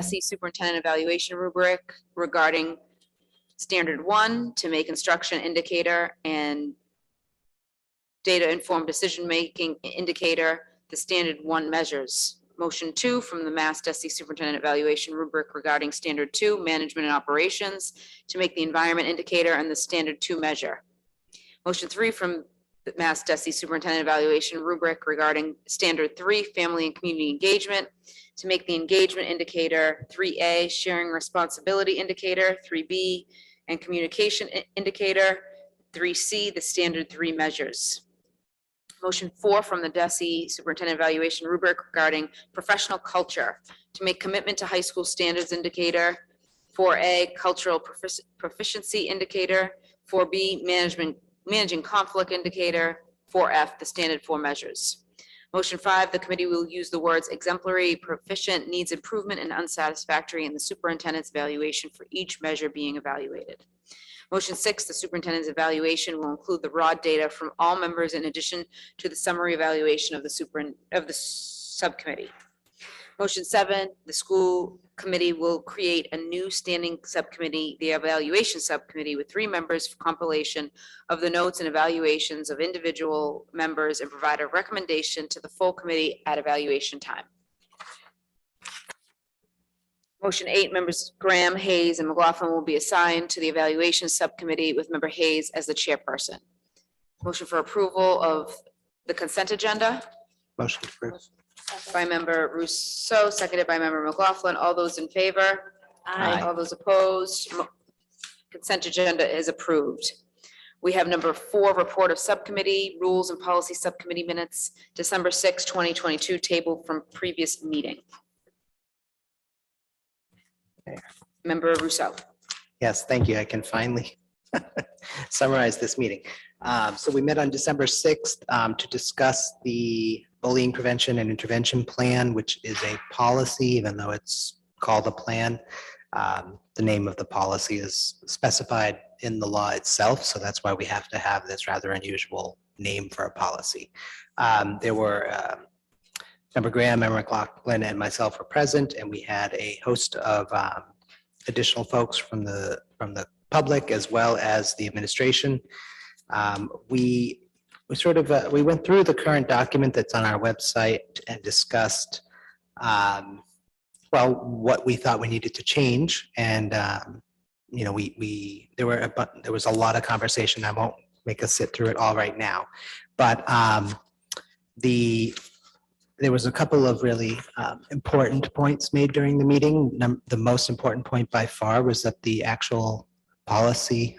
DESI superintendent evaluation rubric regarding standard 1 to make instruction indicator and data informed decision making indicator the standard 1 measures. Motion 2 from the Mass DESI superintendent evaluation rubric regarding standard 2 management and operations to make the environment indicator and the standard 2 measure. Motion 3 from the Mass DESI superintendent evaluation rubric regarding standard 3 family and community engagement to make the engagement indicator 3A sharing responsibility indicator 3B and communication indicator 3C the standard 3 measures. Motion 4 from the DESI superintendent evaluation rubric regarding professional culture to make commitment to high school standards indicator 4A cultural proficiency indicator 4B managing conflict indicator 4F the standard 4 measures. Motion 5, the committee will use the words exemplary, proficient, needs improvement, and unsatisfactory in the superintendent's evaluation for each measure being evaluated. Motion 6, the superintendent's evaluation will include the raw data from all members in addition to the summary evaluation of the subcommittee. Motion 7, the school committee will create a new standing subcommittee, the evaluation subcommittee, with 3 members for compilation of the notes and evaluations of individual members and provide a recommendation to the full committee at evaluation time. Motion 8, members Graham, Hayes, and McLaughlin will be assigned to the evaluation subcommittee with member Hayes as the chairperson. Motion for approval of the consent agenda. Motion approved. By member Rousseau, seconded by member McLaughlin. All those in favor? Aye. All those opposed? Consent agenda is approved. We have number 4, report of subcommittee, rules and policy subcommittee minutes, December 6, 2022, table from previous meeting. Member Rousseau. Yes, thank you. I can finally summarize this meeting. So we met on December 6th to discuss the bullying prevention and intervention plan, which is a policy, even though it's called a plan. The name of the policy is specified in the law itself, so that's why we have to have this rather unusual name for a policy. There were Member Graham, Member McLaughlin, and myself were present, and we had a host of additional folks from the public as well as the administration. We went through the current document that's on our website and discussed what we thought we needed to change, and there was a lot of conversation. I won't make us sit through it all right now, but there was a couple of really important points made during the meeting. The most important point by far was that the actual policy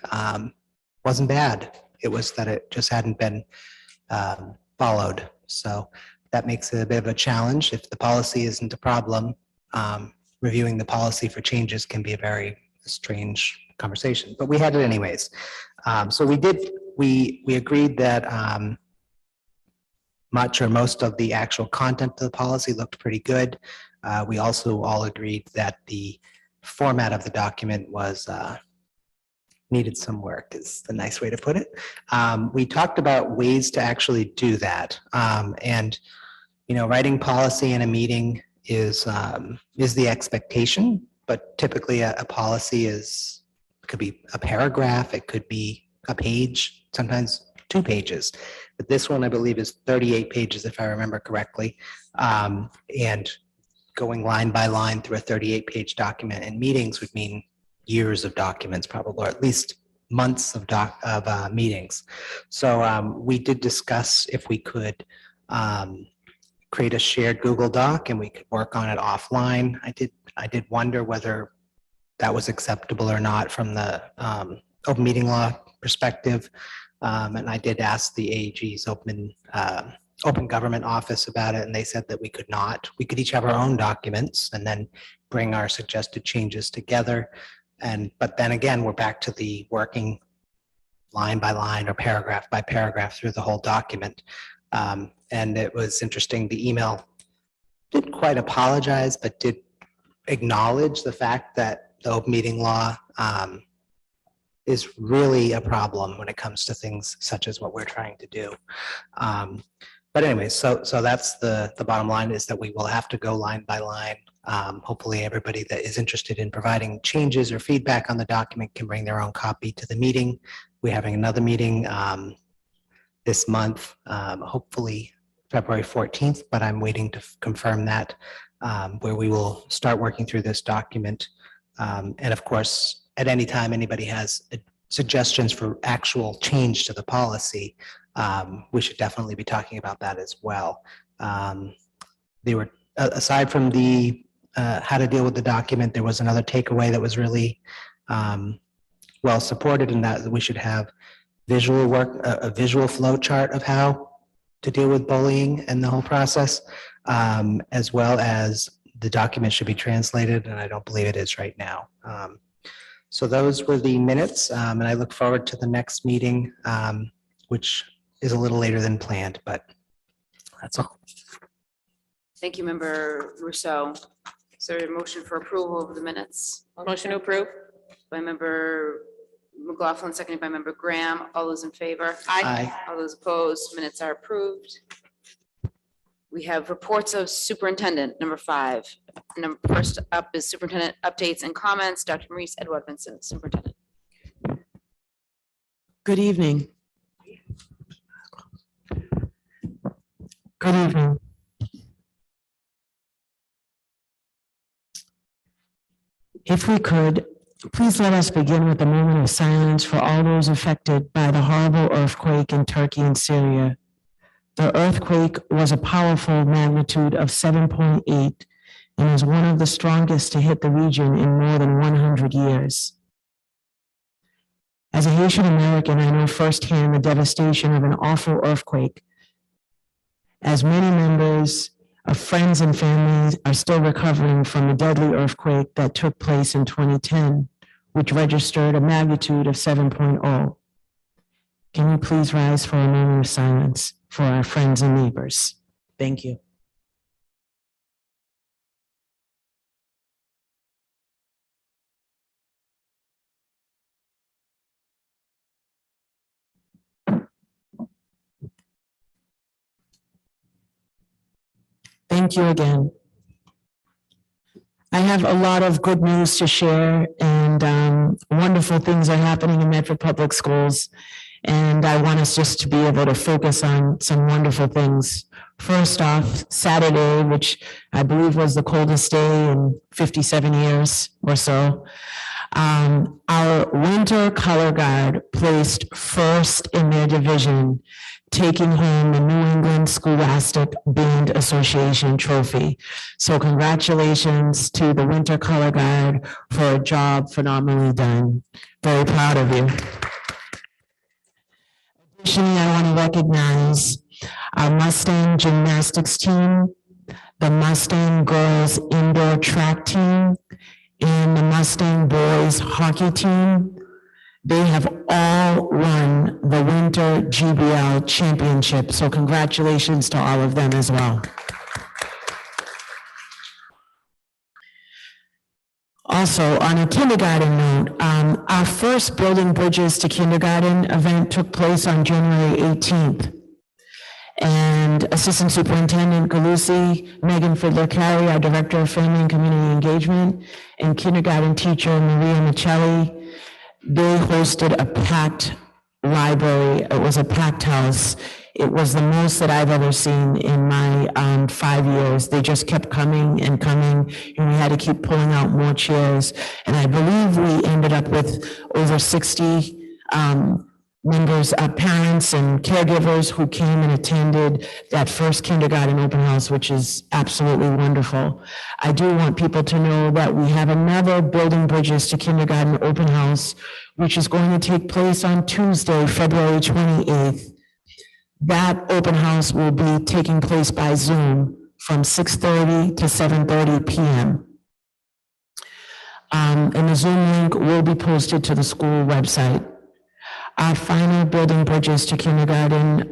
wasn't bad. It was that it just hadn't been followed. So that makes it a bit of a challenge. If the policy isn't a problem, reviewing the policy for changes can be a very strange conversation, but we had it anyways. So we agreed that much or most of the actual content of the policy looked pretty good. We also all agreed that the format of the document was needed some work, is the nice way to put it. We talked about ways to actually do that. And, writing policy in a meeting is the expectation, but typically a policy could be a paragraph, it could be a page, sometimes 2 pages. But this one, I believe, is 38 pages, if I remember correctly. And going line by line through a 38-page document in meetings would mean years of documents, probably, or at least months of meetings. So we did discuss if we could create a shared Google Doc and we could work on it offline. I did wonder whether that was acceptable or not from the open meeting law perspective. And I did ask the AG's open government office about it, and they said that we could not. We could each have our own documents and then bring our suggested changes together. But then again, we're back to the working line by line or paragraph by paragraph through the whole document. And it was interesting, the email didn't quite apologize, but did acknowledge the fact that the open meeting law is really a problem when it comes to things such as what we're trying to do. But anyway, so that's the bottom line, is that we will have to go line by line Hopefully everybody that is interested in providing changes or feedback on the document can bring their own copy to the meeting. We're having another meeting this month, hopefully February 14th, but I'm waiting to confirm that, where we will start working through this document. And of course, at any time anybody has suggestions for actual change to the policy, we should definitely be talking about that as well. They were, aside from the how to deal with the document, there was another takeaway that was really well supported, in that we should have visual work, a visual flow chart of how to deal with bullying and the whole process, as well as the document should be translated, and I don't believe it is right now. So those were the minutes, and I look forward to the next meeting, which is a little later than planned, but that's all. Thank you, Member Rousseau. Is there a motion for approval of the minutes? Motion to approve. By Member McLaughlin, seconded by Member Graham. All those in favor? Aye. All those opposed? Minutes are approved. We have reports of superintendent, number 5. First up is superintendent updates and comments. Dr. Maurice Edward Vincent, superintendent. Good evening. Good evening. If we could, please let us begin with a moment of silence for all those affected by the horrible earthquake in Turkey and Syria. The earthquake was a powerful magnitude of 7.8 and is one of the strongest to hit the region in more than 100 years. As a Haitian American, I know firsthand the devastation of an awful earthquake, as many members of friends and families are still recovering from the deadly earthquake that took place in 2010, which registered a magnitude of 7.0. Can you please rise for a moment of silence for our friends and neighbors? Thank you. Thank you again. I have a lot of good news to share, and wonderful things are happening in Medford Public Schools. And I want us just to be able to focus on some wonderful things. First off, Saturday, which I believe was the coldest day in 57 years or so, our winter color guard placed first in their division, taking home the New England Scholastic Band Association trophy. So congratulations to the Winter Color Guard for a job phenomenally done. Very proud of you. Additionally, I want to recognize our Mustang gymnastics team, the Mustang girls indoor track team, and the Mustang boys hockey team. They have all won the Winter GBL Championship, so congratulations to all of them as well. Also, on a kindergarten note, our first Building Bridges to Kindergarten event took place on January 18th. And Assistant Superintendent Galusi, Megan Fiddler-Carey, our Director of Family and Community Engagement, and kindergarten teacher Maria Michelli, they hosted a packed library. It was a packed house. It was the most that I've ever seen in my 5 years. They just kept coming and coming, and we had to keep pulling out more chairs. And I believe we ended up with over 60 members, parents and caregivers who came and attended that first kindergarten open house, which is absolutely wonderful. I do want people to know that we have another Building Bridges to Kindergarten open house, which is going to take place on Tuesday, February 28th. That open house will be taking place by Zoom from 6:30 to 7:30 p.m. And the Zoom link will be posted to the school website. Our final Building Bridges to Kindergarten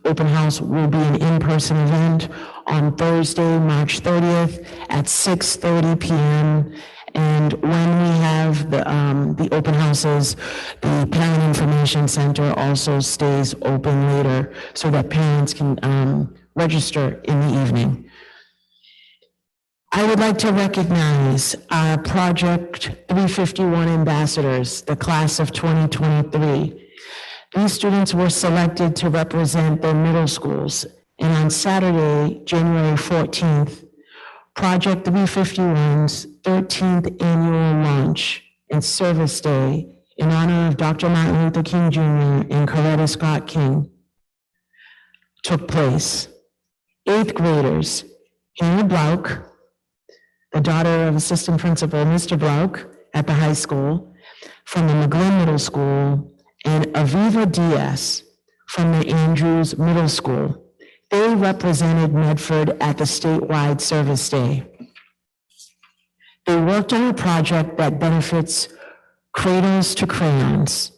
open house will be an in-person event on Thursday, March 30th at 6:30 p.m. And when we have the open houses, the Parent Information Center also stays open later so that parents can register in the evening. I would like to recognize our Project 351 ambassadors, the class of 2023. These students were selected to represent their middle schools, and on Saturday, January 14th, Project 351's 13th annual launch and service day in honor of Dr. Martin Luther King Jr. and Coretta Scott King took place. 8th graders, Hannah Blouck, the daughter of Assistant Principal Mr. Blouck at the high school, from the McGlynn Middle School, and Aviva Diaz from the Andrews Middle School. They represented Medford at the statewide service day. They worked on a project that benefits Cradles to Crayons.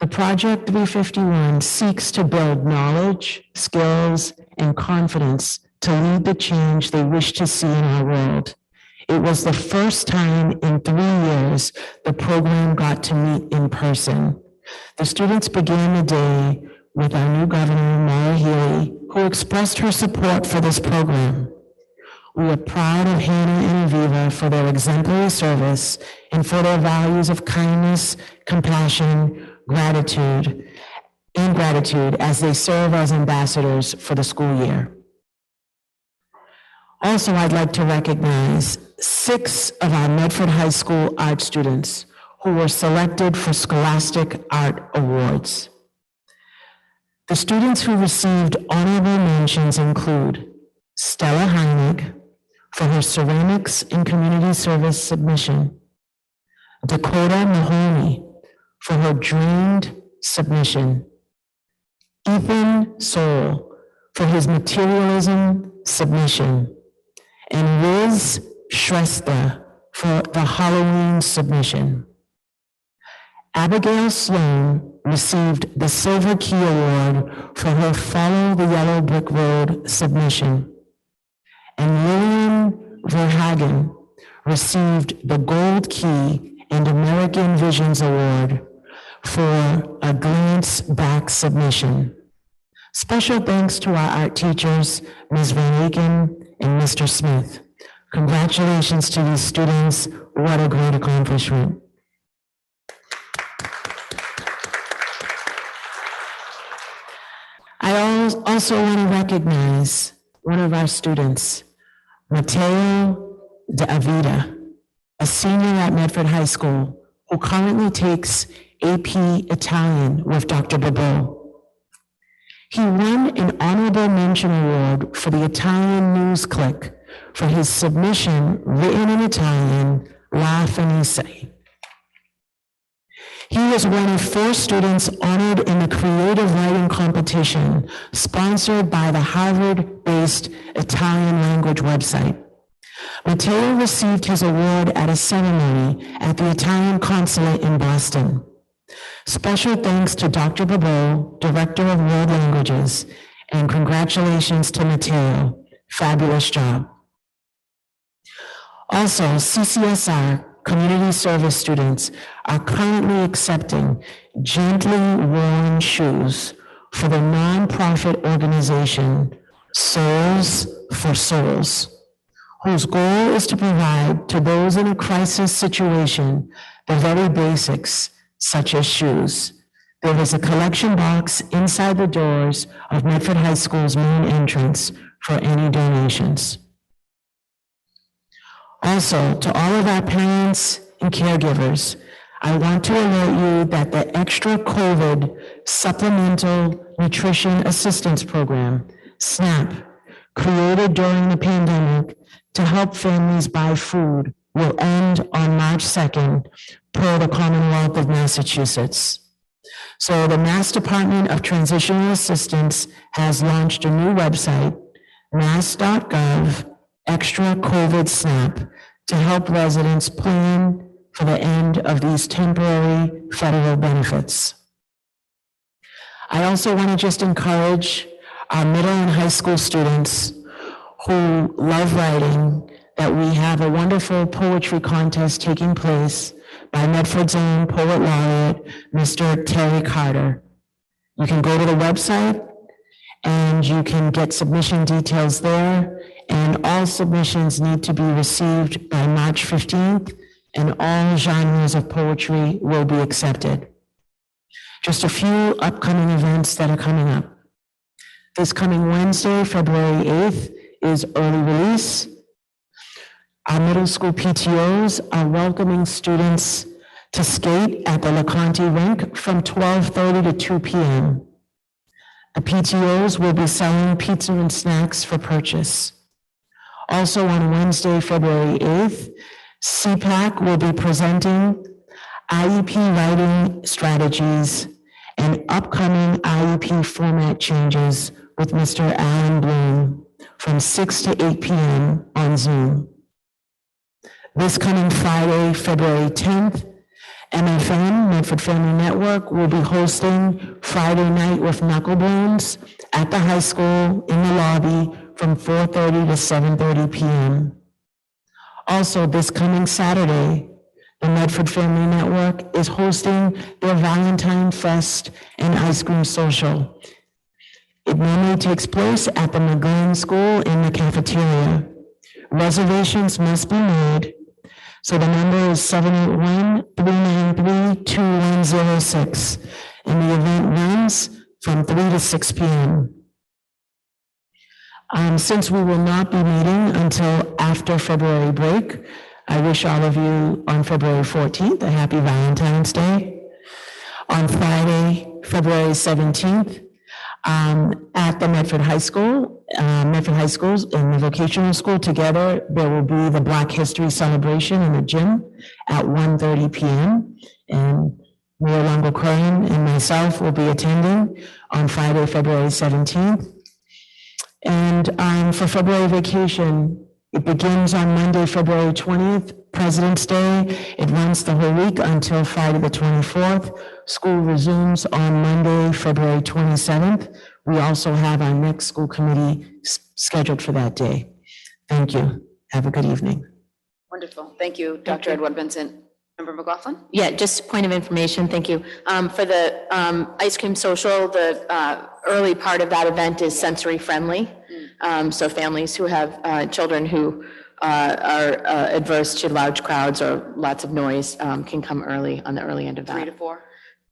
The Project 351 seeks to build knowledge, skills, and confidence to lead the change they wish to see in our world. It was the first time in 3 years the program got to meet in person. The students began the day with our new governor, Maura Healey, who expressed her support for this program. We are proud of Hannah and Aviva for their exemplary service and for their values of kindness, compassion, gratitude as they serve as ambassadors for the school year. Also, I'd like to recognize 6 of our Medford High School art students who were selected for Scholastic Art Awards. The students who received honorable mentions include Stella Heinig for her Ceramics and Community Service submission, Dakota Mahoney for her Drained submission, Ethan Soul for his Materialism submission, and Liz Shrestha for the Halloween submission. Abigail Sloan received the Silver Key Award for her Follow the Yellow Brick Road submission, and Lillian Verhagen received the Gold Key and American Visions Award for a Glance Back submission. Special thanks to our art teachers, Ms. Van Aken and Mr. Smith. Congratulations to these students. What a great accomplishment. I also want to recognize one of our students, Matteo De Avida, a senior at Medford High School, who currently takes AP Italian with Dr. Babot. He won an honorable mention award for the Italian News Click for his submission written in Italian, La Fenice. He was one of 4 students honored in the creative writing competition sponsored by the Harvard-based Italian language website. Matteo received his award at a ceremony at the Italian consulate in Boston. Special thanks to Dr. Babot, Director of World Languages, and congratulations to Matteo. Fabulous job. Also, CCSR community service students are currently accepting Gently Worn Shoes for the nonprofit organization Souls for Souls, whose goal is to provide to those in a crisis situation the very basics, such as shoes. There is a collection box inside the doors of Medford High School's main entrance for any donations. Also, to all of our parents and caregivers, I want to alert you that the Extra COVID Supplemental Nutrition Assistance Program, SNAP, created during the pandemic to help families buy food, will end on March 2nd per the Commonwealth of Massachusetts. So the Mass Department of Transitional Assistance has launched a new website, mass.gov Extra COVID SNAP, to help residents plan for the end of these temporary federal benefits. I also want to just encourage our middle and high school students who love writing that we have a wonderful poetry contest taking place by Medford's own poet laureate, Mr. Terry Carter. You can go to the website and you can get submission details there, and all submissions need to be received by March 15th, and all genres of poetry will be accepted. Just a few upcoming events that are coming up. This coming Wednesday, February 8th, is early release. Our middle school PTOs are welcoming students to skate at the LeConte rink from 12:30 to 2 p.m. The PTOs will be selling pizza and snacks for purchase. Also on Wednesday, February 8th, CPAC will be presenting IEP writing strategies and upcoming IEP format changes with Mr. Alan Bloom from 6 to 8 p.m. on Zoom. This coming Friday, February 10th, MFN, Medford Family Network, will be hosting Friday Night with Knucklebones at the high school in the lobby from 4:30 to 7:30 p.m. Also, this coming Saturday, the Medford Family Network is hosting their Valentine Fest and Ice Cream Social. It normally takes place at the McGlynn School in the cafeteria. Reservations must be made, so the number is 781-393-2106, and the event runs from 3 to 6 p.m. Since we will not be meeting until after February break, I wish all of you on February 14th a happy Valentine's Day. On Friday, February 17th, at the Medford High School, Medford High Schools and the vocational school together, there will be the Black History celebration in the gym at 1:30 p.m. And Mayor Longo Curran and myself will be attending on Friday, February 17th. And for February vacation, it begins on Monday, February 20th, President's Day. It runs the whole week until Friday the 24th. School resumes on Monday, February 27th. We also have our next school committee scheduled for that day. Thank you. Have a good evening. Wonderful. Thank you, Dr. Edward Vincent. Member McLaughlin? Yeah, just a point of information, thank you. For the ice cream social, the early part of that event is sensory friendly. So families who have children who are adverse to large crowds or lots of noise can come early on the early end of that. 3 to 4?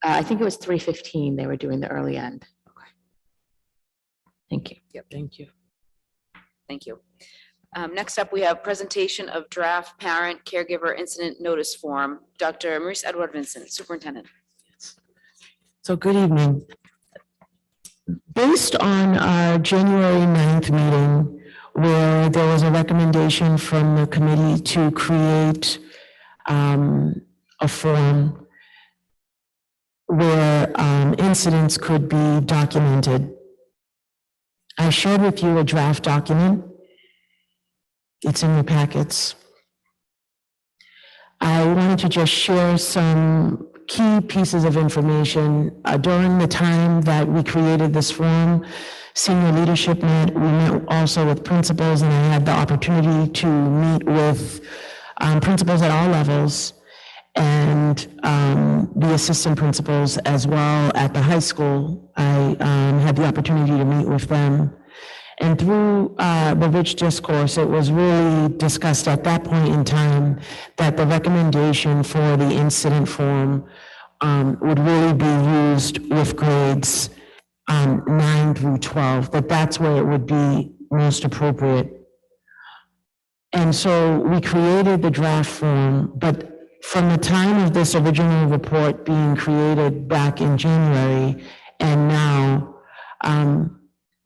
I think it was 3:15 they were doing the early end. Okay. Thank you. Yep. Thank you. Thank you. Next up, we have presentation of draft parent caregiver incident notice form. Dr. Maurice Edward Vincent, Superintendent. So good evening. Based on our January 9th meeting, where there was a recommendation from the committee to create a form where incidents could be documented, I shared with you a draft document. It's in your packets. I wanted to just share some key pieces of information. During the time that we created this form, senior leadership met. We met also with principals, and I had the opportunity to meet with principals at all levels and the assistant principals as well at the high school. I had the opportunity to meet with them. And through the rich discourse, it was really discussed at that point in time that the recommendation for the incident form would really be used with grades 9 through 12, that that's where it would be most appropriate. And so we created the draft form, but from the time of this original report being created back in January and now,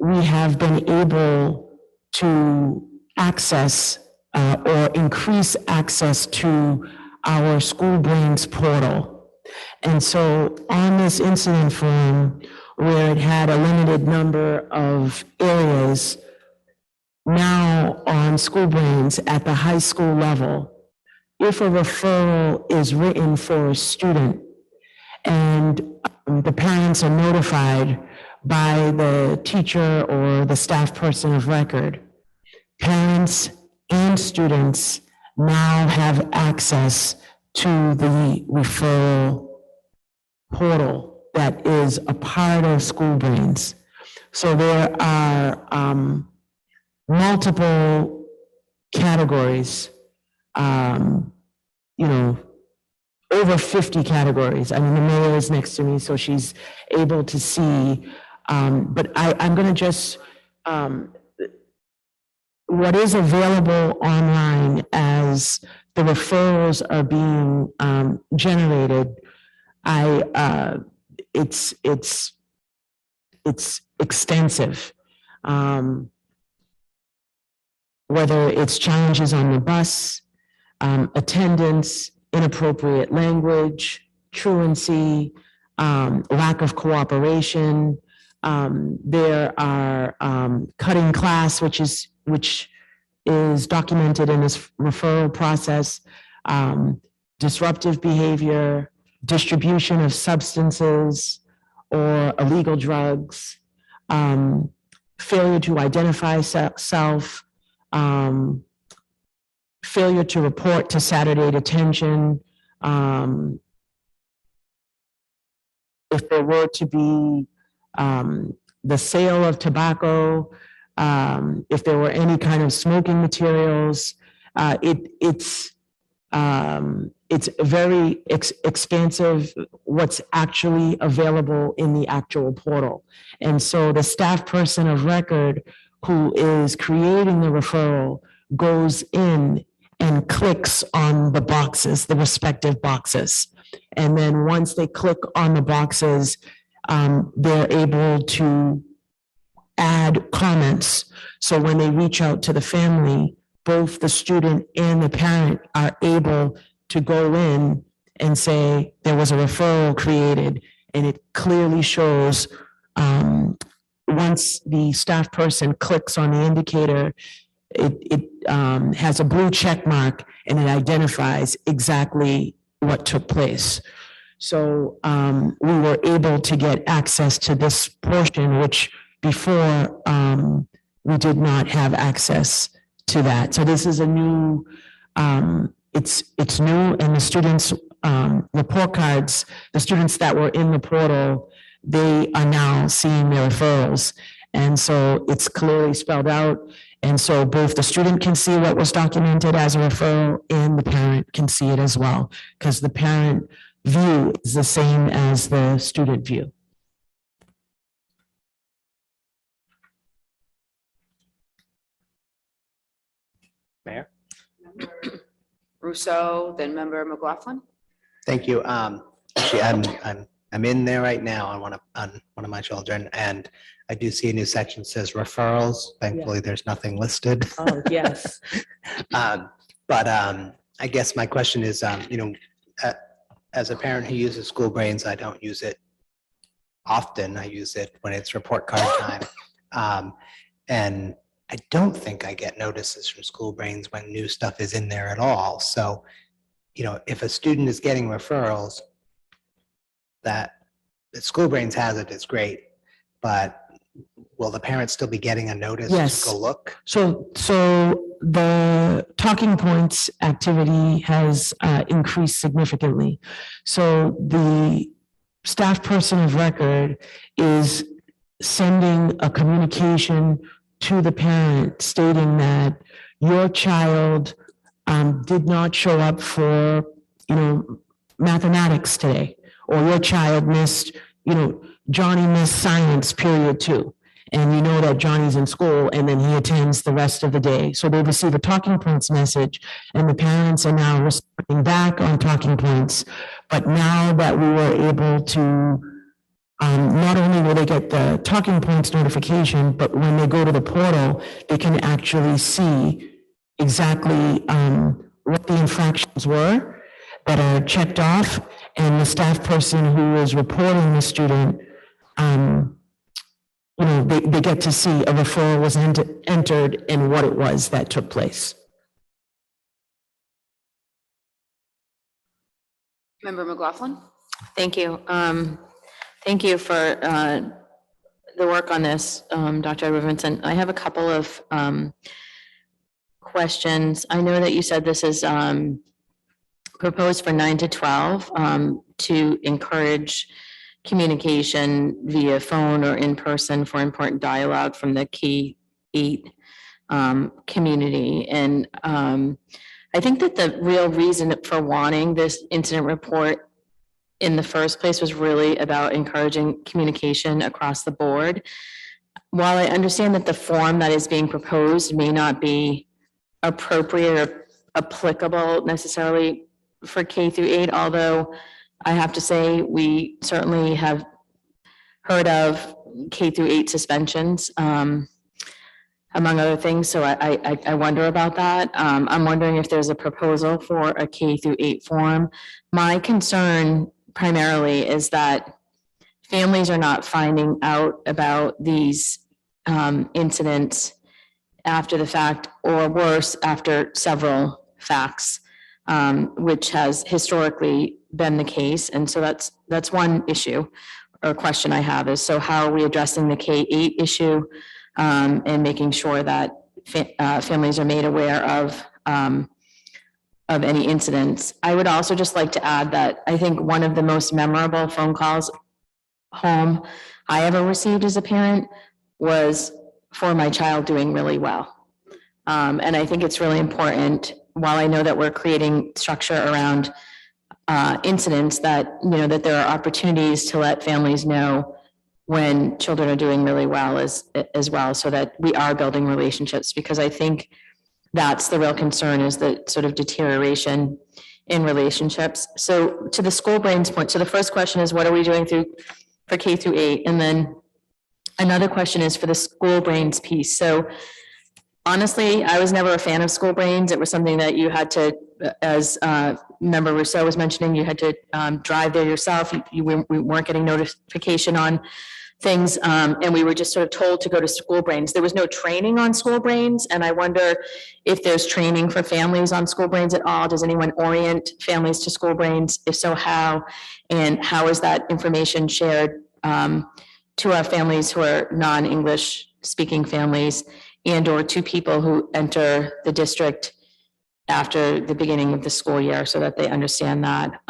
we have been able to access or increase access to our School Brains portal. And so on this incident form, where it had a limited number of areas, now on School Brains at the high school level, if a referral is written for a student and the parents are notified by the teacher or the staff person of record, parents and students now have access to the referral portal that is a part of School Brains. So there are multiple categories, you know, over 50 categories. I mean, the mayor is next to me, so she's able to see. But I'm going to just, what is available online as the referrals are being generated, it's extensive. Whether it's challenges on the bus, attendance, inappropriate language, truancy, lack of cooperation. There are cutting class, which is documented in this referral process, disruptive behavior, distribution of substances or illegal drugs, failure to identify self, failure to report to Saturday detention. If there were to be the sale of tobacco, if there were any kind of smoking materials, it's very expansive what's actually available in the actual portal. And so the staff person of record who is creating the referral goes in and clicks on the boxes, the respective boxes. And then once they click on the boxes, they're able to add comments. So when they reach out to the family, both the student and the parent are able to go in and say, there was a referral created, and it clearly shows, once the staff person clicks on the indicator, it has a blue check mark and it identifies exactly what took place. So we were able to get access to this portion, which before we did not have access to that. So this is a new, it's new, and the students' report cards, the students that were in the portal, they are now seeing their referrals. And so it's clearly spelled out. And so both the student can see what was documented as a referral and the parent can see it as well, because the parent view is the same as the student view. Mayor? Rousseau, then member McLaughlin. Thank you. Actually, I'm in there right now on one of my children, and I do see a new section that says referrals. Thankfully, there's nothing listed. Oh, yes. But I guess my question is, as a parent who uses School Brains, I don't use it often. I use it when it's report card time. And I don't think I get notices from School Brains when new stuff is in there at all. So, if a student is getting referrals, that School Brains has it, it's great. But will the parents still be getting a notice Yes. to go look? So the talking points activity has increased significantly. So the staff person of record is sending a communication to the parent stating that your child did not show up for, mathematics today, or your child missed, Johnny missed science period 2. And you know that Johnny's in school and then he attends the rest of the day. So they receive a talking points message, and the parents are now responding back on talking points. But now that we were able to, not only will they get the talking points notification, but when they go to the portal, they can actually see exactly what the infractions were that are checked off, and the staff person who is reporting the student, they get to see a referral was entered and what it was that took place. Member McLaughlin. Thank you. Thank you for the work on this, Dr. Rivenson. I have a couple of questions. I know that you said this is proposed for 9 to 12 to encourage communication via phone or in person for important dialogue from the K-8 community. And I think that the real reason for wanting this incident report in the first place was really about encouraging communication across the board. While I understand that the form that is being proposed may not be appropriate or applicable necessarily for K through 8, although I have to say we certainly have heard of K through 8 suspensions, among other things. So I wonder about that. I'm wondering if there's a proposal for a K through 8 form. My concern primarily is that families are not finding out about these incidents after the fact, or worse, after several facts, which has historically been the case. And so that's one issue or question I have is, so how are we addressing the K-8 issue and making sure that families are made aware of any incidents? I would also just like to add that I think one of the most memorable phone calls home I ever received as a parent was for my child doing really well. And I think it's really important, while I know that we're creating structure around incidents, that, you know, that there are opportunities to let families know when children are doing really well as well, so that we are building relationships, because I think that's the real concern, is the sort of deterioration in relationships. So to the school brains point, so the first question is, what are we doing for K through 8? And then another question is for the school brains piece. So honestly, I was never a fan of school brains. It was something that you had to, as Member Rousseau was mentioning, you had to drive there yourself. We weren't getting notification on things, and we were just sort of told to go to school brains. There was no training on school brains, and I wonder if there's training for families on school brains at all. Does anyone orient families to school brains? If so, how? And how is that information shared to our families who are non-English speaking families, and or to people who enter the district after the beginning of the school year, so that they understand that?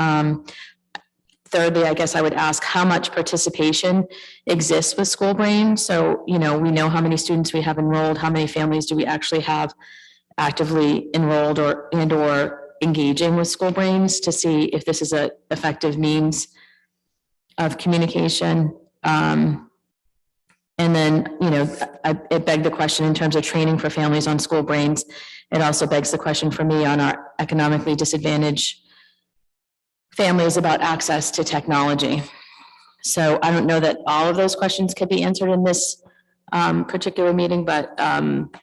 Thirdly, I guess I would ask how much participation exists with school brain. So, you know, we know how many students we have enrolled, how many families do we actually have actively enrolled or engaging with school brains, to see if this is an effective means of communication. And then, you know, it begged the question in terms of training for families on school brains. It also begs the question for me on our economically disadvantaged families about access to technology. So I don't know that all of those questions could be answered in this particular meeting, but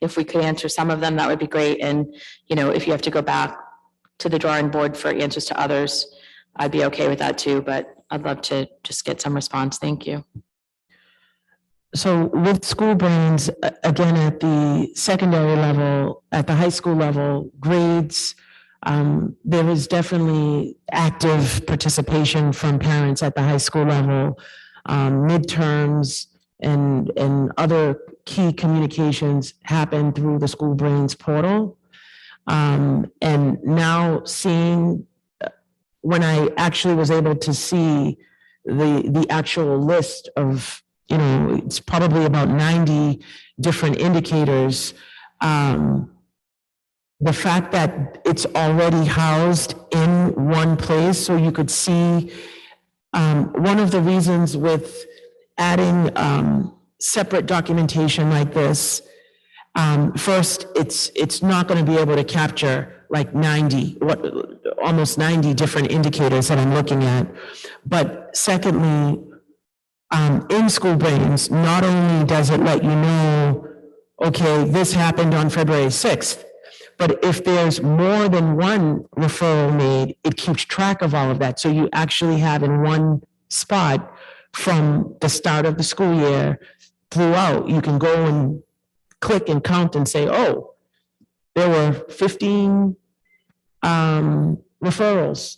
if we could answer some of them, that would be great. And, you know, if you have to go back to the drawing board for answers to others, I'd be okay with that too, but I'd love to just get some response. Thank you. So with school brains, again, at the secondary level, at the high school level, grades, there was definitely active participation from parents at the high school level, midterms and other key communications happen through the School Brains portal. And now seeing, when I actually was able to see the actual list of, you know, it's probably about 90 different indicators. The fact that it's already housed in one place, so you could see, one of the reasons with adding separate documentation like this, first, it's not going to be able to capture like almost 90 different indicators that I'm looking at. But secondly, in School Brains, not only does it let you know, okay, this happened on February 6th, but if there's more than one referral made, it keeps track of all of that. So you actually have in one spot from the start of the school year throughout, you can go and click and count and say, oh, there were 15 referrals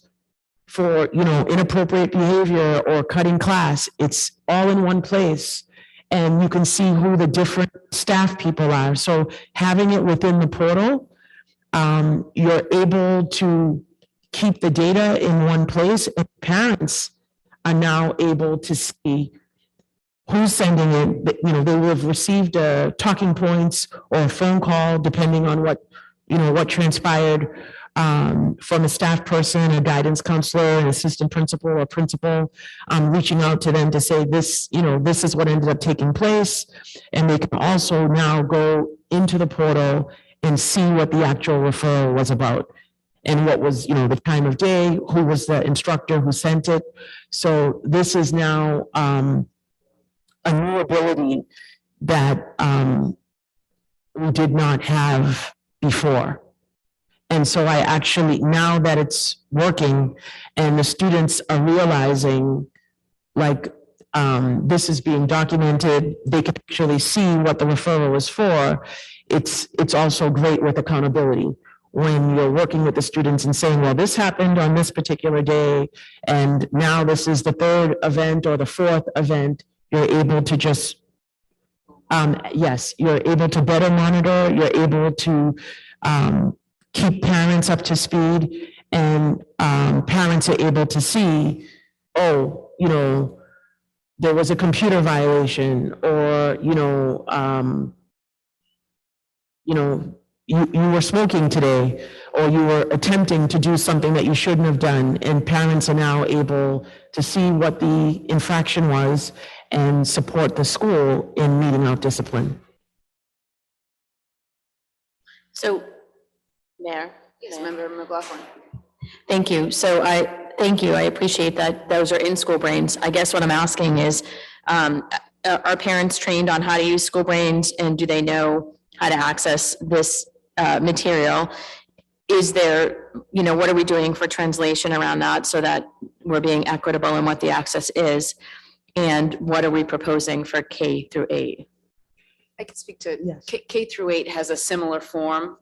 for, you know, inappropriate behavior or cutting class. It's all in one place, and you can see who the different staff people are. So having it within the portal, you're able to keep the data in one place, and parents are now able to see who's sending it, they would have received talking points or a phone call, depending on what transpired from a staff person, a guidance counselor, an assistant principal or principal, reaching out to them to say this is what ended up taking place. And they can also now go into the portal and see what the actual referral was about and what was, the time of day, who was the instructor who sent it. So this is now a new ability that we did not have before. And so I actually, now that it's working and the students are realizing this is being documented, they can actually see what the referral is for. It's also great with accountability when you're working with the students and saying, well, this happened on this particular day, and now this is the third event or the fourth event. You're able to just, you're able to better monitor, you're able to keep parents up to speed, and parents are able to see, there was a computer violation, or, you were smoking today, or you were attempting to do something that you shouldn't have done, and parents are now able to see what the infraction was and support the school in meting out discipline. So, Mayor? Yes, Member McLaughlin. Thank you. Thank you. I appreciate that. Those are in-school brains. I guess what I'm asking is, are parents trained on how to use school brains, and do they know how to access this material? Is there, what are we doing for translation around that so that we're being equitable in what the access is? And what are we proposing for K through 8? I can speak to, Yes. K through 8 has a similar form.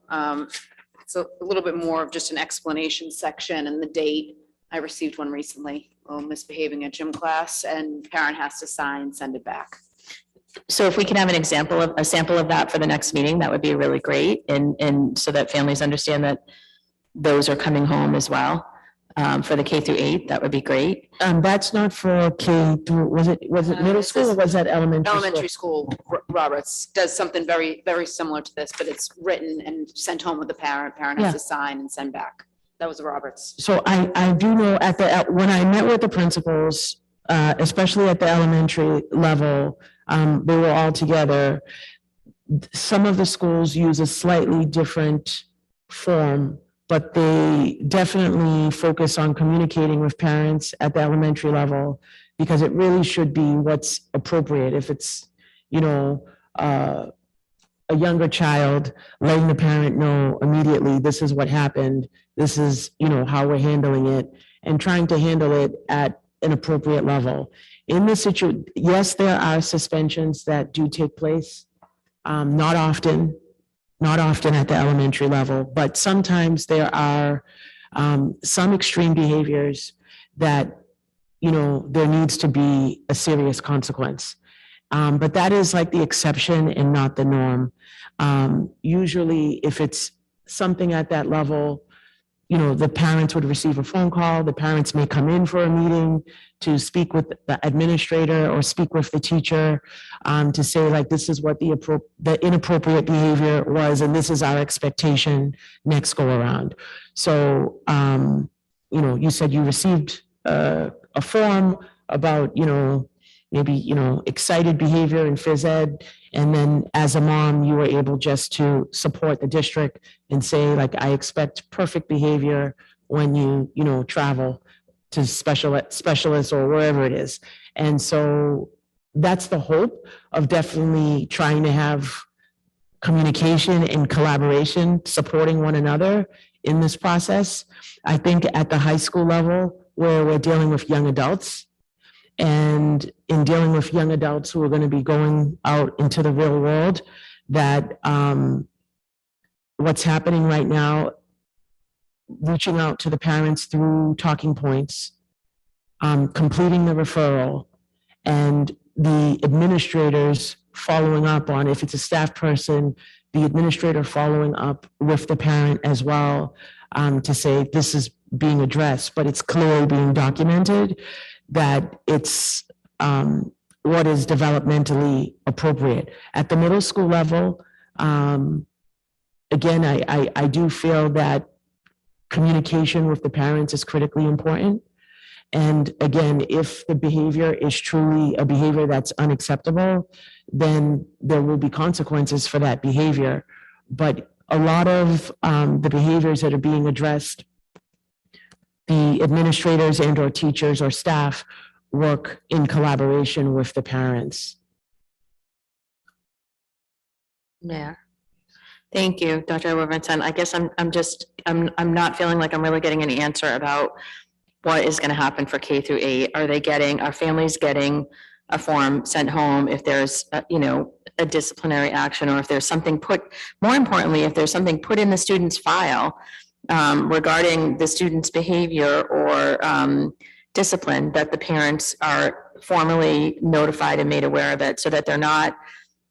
It's a little bit more of just an explanation section and the date. I received one recently, misbehaving at gym class, and parent has to sign, send it back. So if we can have a sample of that for the next meeting, that would be really great. And so that families understand that those are coming home as well. For the K through 8, that would be great. That's not for K through, was it middle this school, or is was that elementary? Elementary school, Roberts does something very, very similar to this, but it's written and sent home with the parent. Parent has Yeah. to sign and send back. That was Roberts. So I do know when I met with the principals, especially at the elementary level, they were all together. Some of the schools use a slightly different form, but they definitely focus on communicating with parents at the elementary level, because it really should be what's appropriate. If it's, a younger child, letting the parent know immediately, this is what happened, this is, how we're handling it, and trying to handle it at an appropriate level. In this situation, yes, there are suspensions that do take place, not often at the elementary level, but sometimes there are some extreme behaviors that, there needs to be a serious consequence. But that is like the exception and not the norm. Usually, if it's something at that level, the parents would receive a phone call. The parents may come in for a meeting to speak with the administrator or speak with the teacher to say, this is what the inappropriate behavior was, and this is our expectation next go around. So, you said you received a form about, maybe, excited behavior in phys ed. And then as a mom, you were able just to support the district and say, I expect perfect behavior when you, travel to specialists or wherever it is. And so that's the hope of definitely trying to have communication and collaboration, supporting one another in this process. I think at the high school level, where we're dealing with young adults, and in dealing with young adults who are going to be going out into the real world, that what's happening right now, reaching out to the parents through talking points, completing the referral, and the administrators following up on, if it's a staff person, the administrator following up with the parent as well, to say this is being addressed, but it's clearly being documented, that it's what is developmentally appropriate. At the middle school level, again, I do feel that communication with the parents is critically important. And again, if the behavior is truly a behavior that's unacceptable, then there will be consequences for that behavior. But a lot of the behaviors that are being addressed, the administrators and or teachers or staff work in collaboration with the parents. Yeah. Thank you, Dr. Wilkinson. I guess I'm not feeling like I'm really getting any answer about what is going to happen for K through 8. Are families getting a form sent home if there's, a disciplinary action, or if there's something more importantly, if there's something put in the student's file regarding the student's behavior or discipline, that the parents are formally notified and made aware of it, so that they're not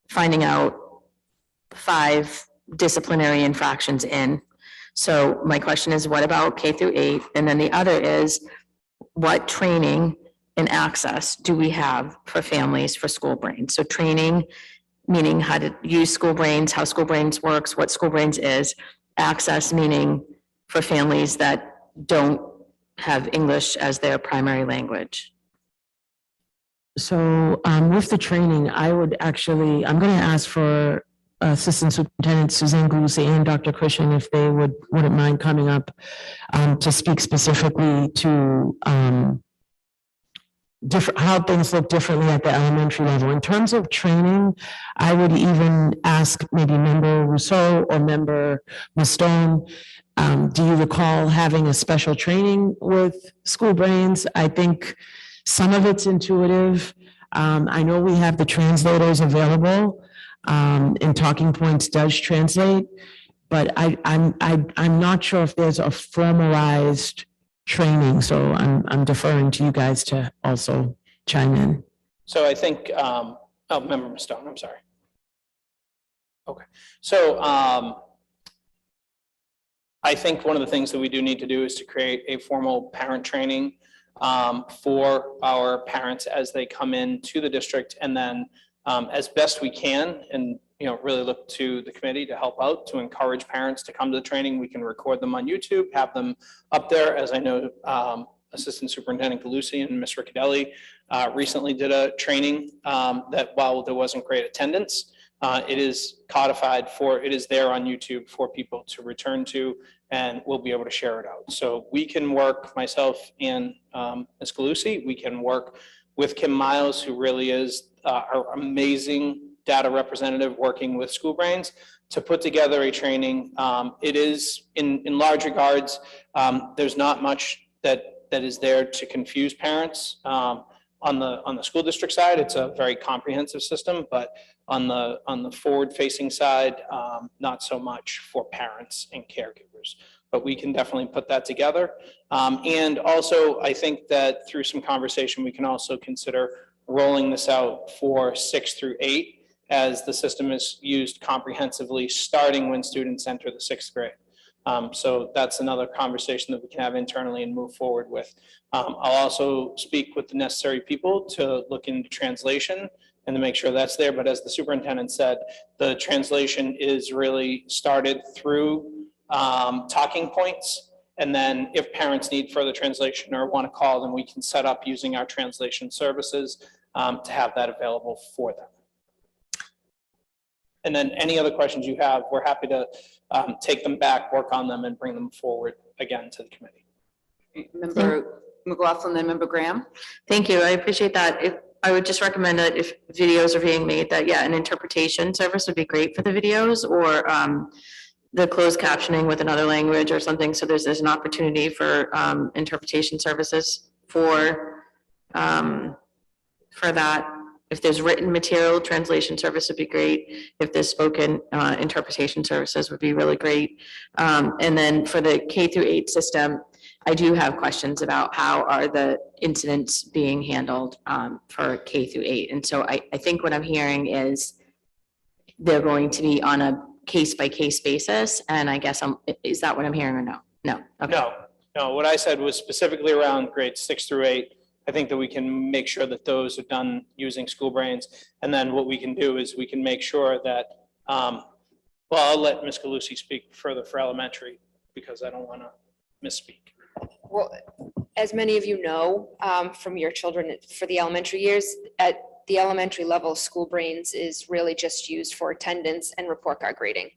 finding out 5 disciplinary infractions in. So my question is, what about K through 8? And then the other is, what training and access do we have for families for School Brains? So training, meaning how to use School Brains, how School Brains works, what School Brains is. Access, meaning for families that don't have English as their primary language. So with the training, I'm going to ask for Assistant Superintendent Suzanne Galusi and Dr. Christian, if they wouldn't mind coming up to speak specifically to how things look differently at the elementary level. In terms of training, I would even ask maybe Member Rousseau or Member Mastone, do you recall having a special training with School Brains? I think some of it's intuitive. I know we have the translators available. And Talking Points does translate, but I'm not sure if there's a formalized training. So I'm deferring to you guys to also chime in. So I think, Member Stone, I'm sorry. Okay, so I think one of the things that we do need to do is to create a formal parent training for our parents as they come into the district, and then as best we can, and really look to the committee to help out, to encourage parents to come to the training. We can record them on YouTube, have them up there. As I know, Assistant Superintendent Galusi and Ms. Riccadelli recently did a training that, while there wasn't great attendance, it is codified it is there on YouTube for people to return to, and we'll be able to share it out. So we can work, myself and Ms. Galusi, we can work with Kim Miles, who really is our amazing data representative working with School Brains, to put together a training. It is, in large regards, there's not much that is there to confuse parents. On the school district side, it's a very comprehensive system, but on the forward-facing side, not so much for parents and caregivers. But we can definitely put that together. And also, I think that through some conversation, we can also consider rolling this out for 6 through 8, as the system is used comprehensively starting when students enter the 6th grade. So that's another conversation that we can have internally and move forward with. I'll also speak with the necessary people to look into translation and to make sure that's there. But as the superintendent said, the translation is really started through Talking Points. And then if parents need further translation or want to call, then we can set up using our translation services to have that available for them. And then any other questions you have, we're happy to take them back, work on them, and bring them forward again to the committee. Member McLaughlin, then Member Graham. Thank you. I appreciate that. I would just recommend that if videos are being made, that, an interpretation service would be great for the videos, or the closed captioning with another language or something. So there's an opportunity for interpretation services for that. If there's written material, translation service would be great. If there's spoken interpretation services would be really great. And then for the K through 8 system, I do have questions about how are the incidents being handled for K through 8. And so I think what I'm hearing is they're going to be on a case-by-case basis. And I guess is that what I'm hearing, or no? No. Okay. No. What I said was specifically around grades 6 through 8. I think that we can make sure that those are done using school brains. And then what we can do is we can make sure that, well, I'll let Ms. Galucci speak further for elementary because I don't want to misspeak. Well, as many of you know, from your children for the elementary years, at the elementary level, school brains is really just used for attendance and report card grading.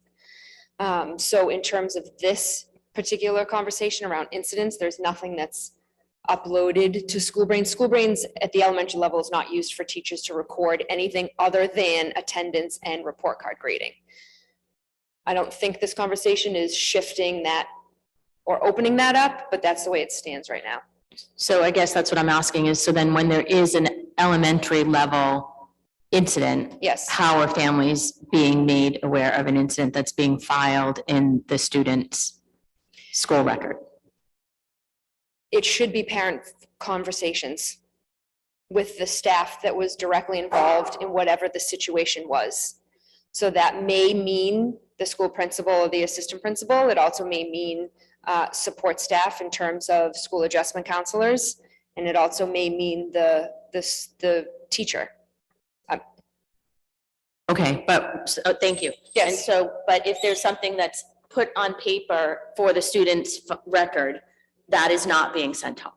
So in terms of this particular conversation around incidents, there's nothing that's uploaded to school brains. School brains at the elementary level is not used for teachers to record anything other than attendance and report card grading. I don't think this conversation is shifting that or opening that up, but that's the way it stands right now. So I guess that's what I'm asking is, so then when there is an elementary level incident, Yes, how are families being made aware of an incident that's being filed in the student's school record? it should be parent conversations with the staff that was directly involved in whatever the situation was. So that may mean the school principal or the assistant principal. It also may mean support staff in terms of school adjustment counselors. And it also may mean the teacher. Okay, but, thank you. Yes. And so, but if there's something that's put on paper for the student's record, that is not being sent home.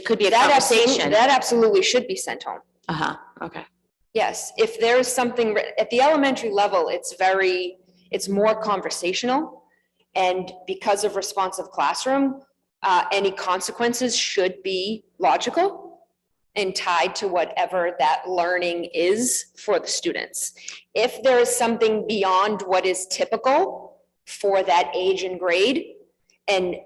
Could be a conversation. That absolutely should be sent home. Uh-huh, okay. Yes, if there is something, at the elementary level, it's more conversational. And because of responsive classroom, any consequences should be logical and tied to whatever that learning is for the students. If there is something beyond what is typical for that age and grade and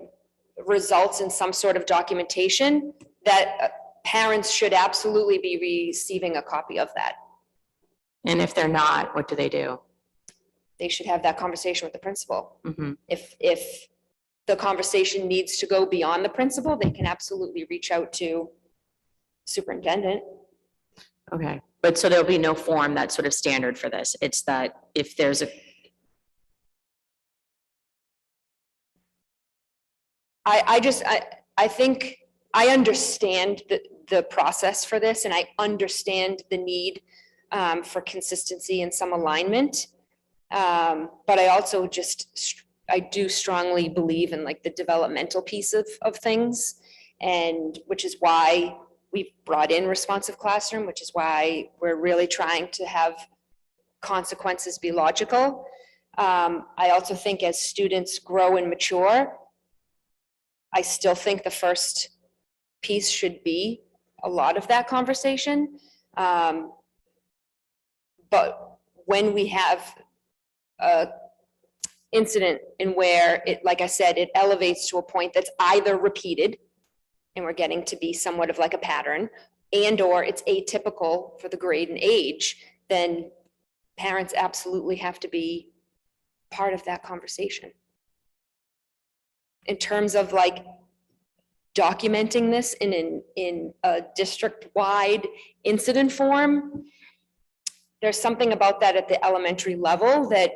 results in some sort of documentation, that parents should absolutely be receiving a copy of that. And if they're not, what do they do? They should have that conversation with the principal. Mm-hmm. If the conversation needs to go beyond the principal, they can absolutely reach out to superintendent. Okay, but so there'll be no form that's sort of standard for this. It's that if there's a, I think I understand the process for this, and I understand the need for consistency and some alignment. But I also I do strongly believe in like the developmental piece of things, and which is why we've brought in responsive classroom, which is why we're really trying to have consequences be logical. I also think as students grow and mature, I still think the first piece should be a lot of that conversation. But when we have a incident in where it, like I said, it elevates to a point that's either repeated and we're getting to be somewhat of like a pattern, and or it's atypical for the grade and age, then parents absolutely have to be part of that conversation. In terms of like documenting this in a district-wide incident form, there's something about that at the elementary level that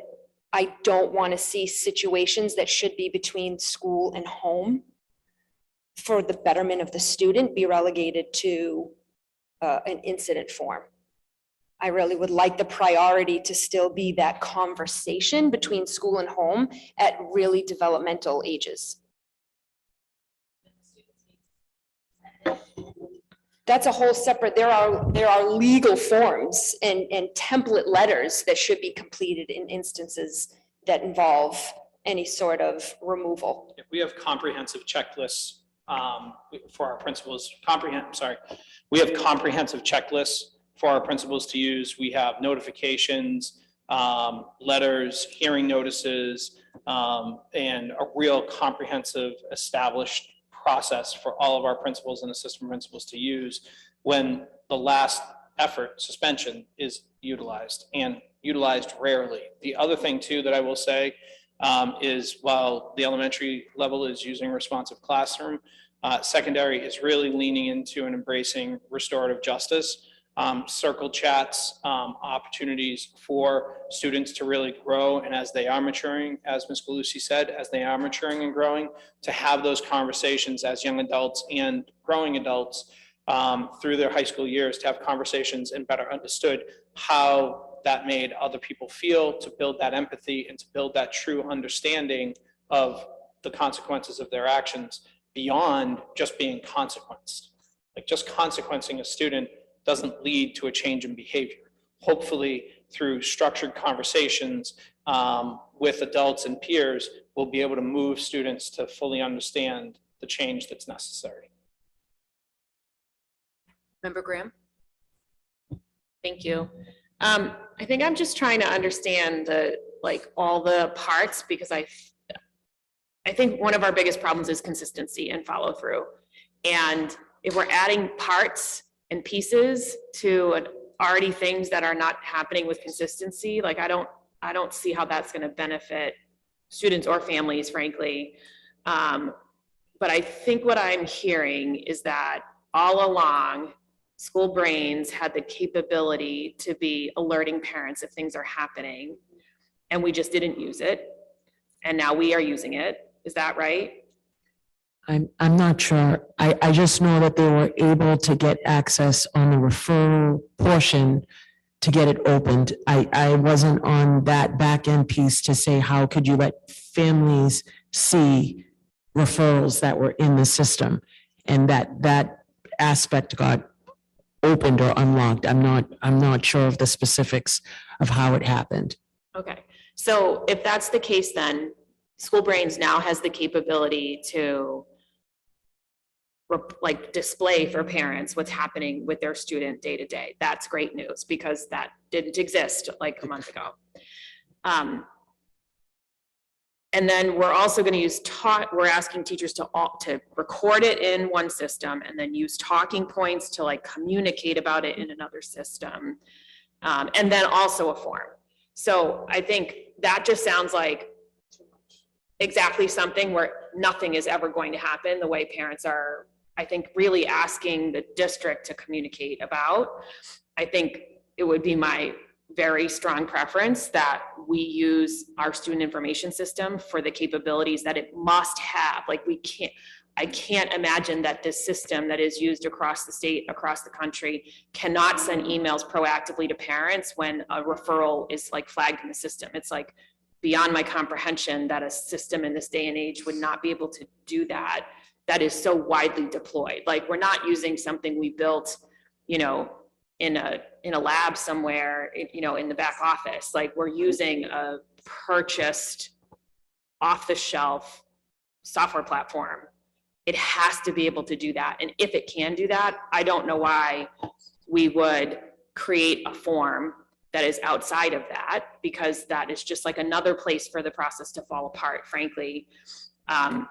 I don't want to see situations that should be between school and home for the betterment of the student be relegated to an incident form. I really would like the priority to still be that conversation between school and home at really developmental ages. That's a whole separate, there are legal forms and template letters that should be completed in instances that involve any sort of removal. We have comprehensive checklists for our principals. We have comprehensive checklists for our principals to use. We have notifications, letters, hearing notices, and a real comprehensive established process for all of our principals and assistant principals to use when the last effort, suspension, is utilized, and utilized rarely. The other thing too that I will say is while the elementary level is using responsive classroom, secondary is really leaning into and embracing restorative justice, circle chats, opportunities for students to really grow, and as they are maturing, as Ms. Galucci said, as they are maturing and growing, to have those conversations as young adults and growing adults through their high school years to have conversations and better understood how that made other people feel, to build that empathy and to build that true understanding of the consequences of their actions beyond just being consequenced. Like just consequencing a student doesn't lead to a change in behavior. Hopefully through structured conversations with adults and peers, we'll be able to move students to fully understand the change that's necessary. Member Graham? Thank you. I think I'm just trying to understand all the parts, because I think one of our biggest problems is consistency and follow through. And if we're adding parts and pieces to already things that are not happening with consistency, like I don't see how that's going to benefit students or families, frankly. But I think what I'm hearing is that all along, School Brains had the capability to be alerting parents if things are happening, and we just didn't use it. And now we are using it. Is that right? I'm not sure. I just know that they were able to get access on the referral portion to get it opened. I wasn't on that back end piece to say, how could you let families see referrals that were in the system? And that aspect got opened or unlocked. I'm not sure of the specifics of how it happened. Okay. So if that's the case, then School Brains now has the capability to display for parents what's happening with their student day to day. That's great news, because that didn't exist like a month ago. And then we're also going to use we're asking teachers to record it in one system and then use talking points to communicate about it in another system. And then also a form. So I think that just sounds like exactly something where nothing is ever going to happen the way parents are, I think, really asking the district to communicate about. I think it would be my very strong preference that we use our student information system for the capabilities that it must have. I can't imagine that this system that is used across the state, across the country, cannot send emails proactively to parents when a referral is flagged in the system. It's beyond my comprehension that a system in this day and age would not be able to do that. That is so widely deployed. We're not using something we built, in a lab somewhere, in the back office. We're using a purchased off-the-shelf software platform. It has to be able to do that. And if it can do that, I don't know why we would create a form that is outside of that, because that is just another place for the process to fall apart, frankly. And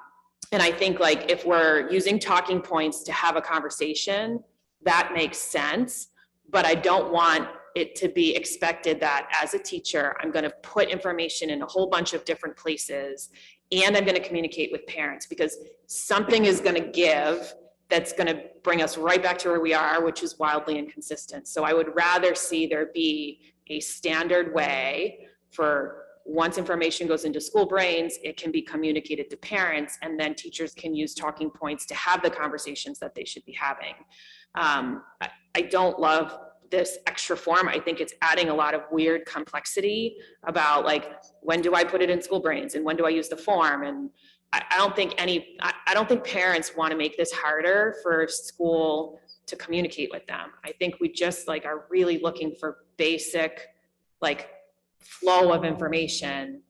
I think if we're using talking points to have a conversation, that makes sense. But I don't want it to be expected that as a teacher, I'm going to put information in a whole bunch of different places and I'm going to communicate with parents, because something is going to give that's going to bring us right back to where we are, which is wildly inconsistent. So I would rather see there be a standard way for once information goes into School Brains, it can be communicated to parents, and then teachers can use talking points to have the conversations that they should be having. I don't love this extra form. I think it's adding a lot of weird complexity about when do I put it in School Brains and when do I use the form? And I don't think parents want to make this harder for school to communicate with them. I think we just are really looking for basic flow of information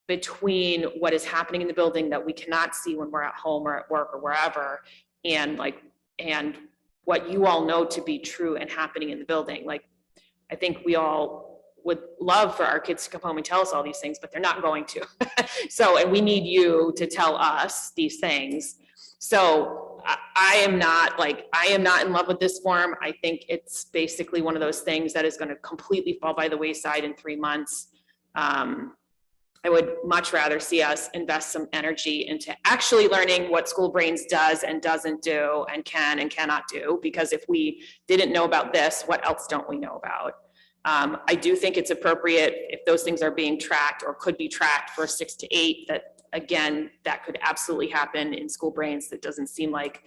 between what is happening in the building that we cannot see when we're at home or at work or wherever, and what you all know to be true and happening in the building. I think we all would love for our kids to come home and tell us all these things, but they're not going to. And we need you to tell us these things. So I am not in love with this form. I think it's basically one of those things that is going to completely fall by the wayside in 3 months. I would much rather see us invest some energy into actually learning what School Brains does and doesn't do and can and cannot do, because if we didn't know about this, what else don't we know about? I do think it's appropriate if those things are being tracked or could be tracked for 6 to 8, that again, that could absolutely happen in School Brains. That doesn't seem like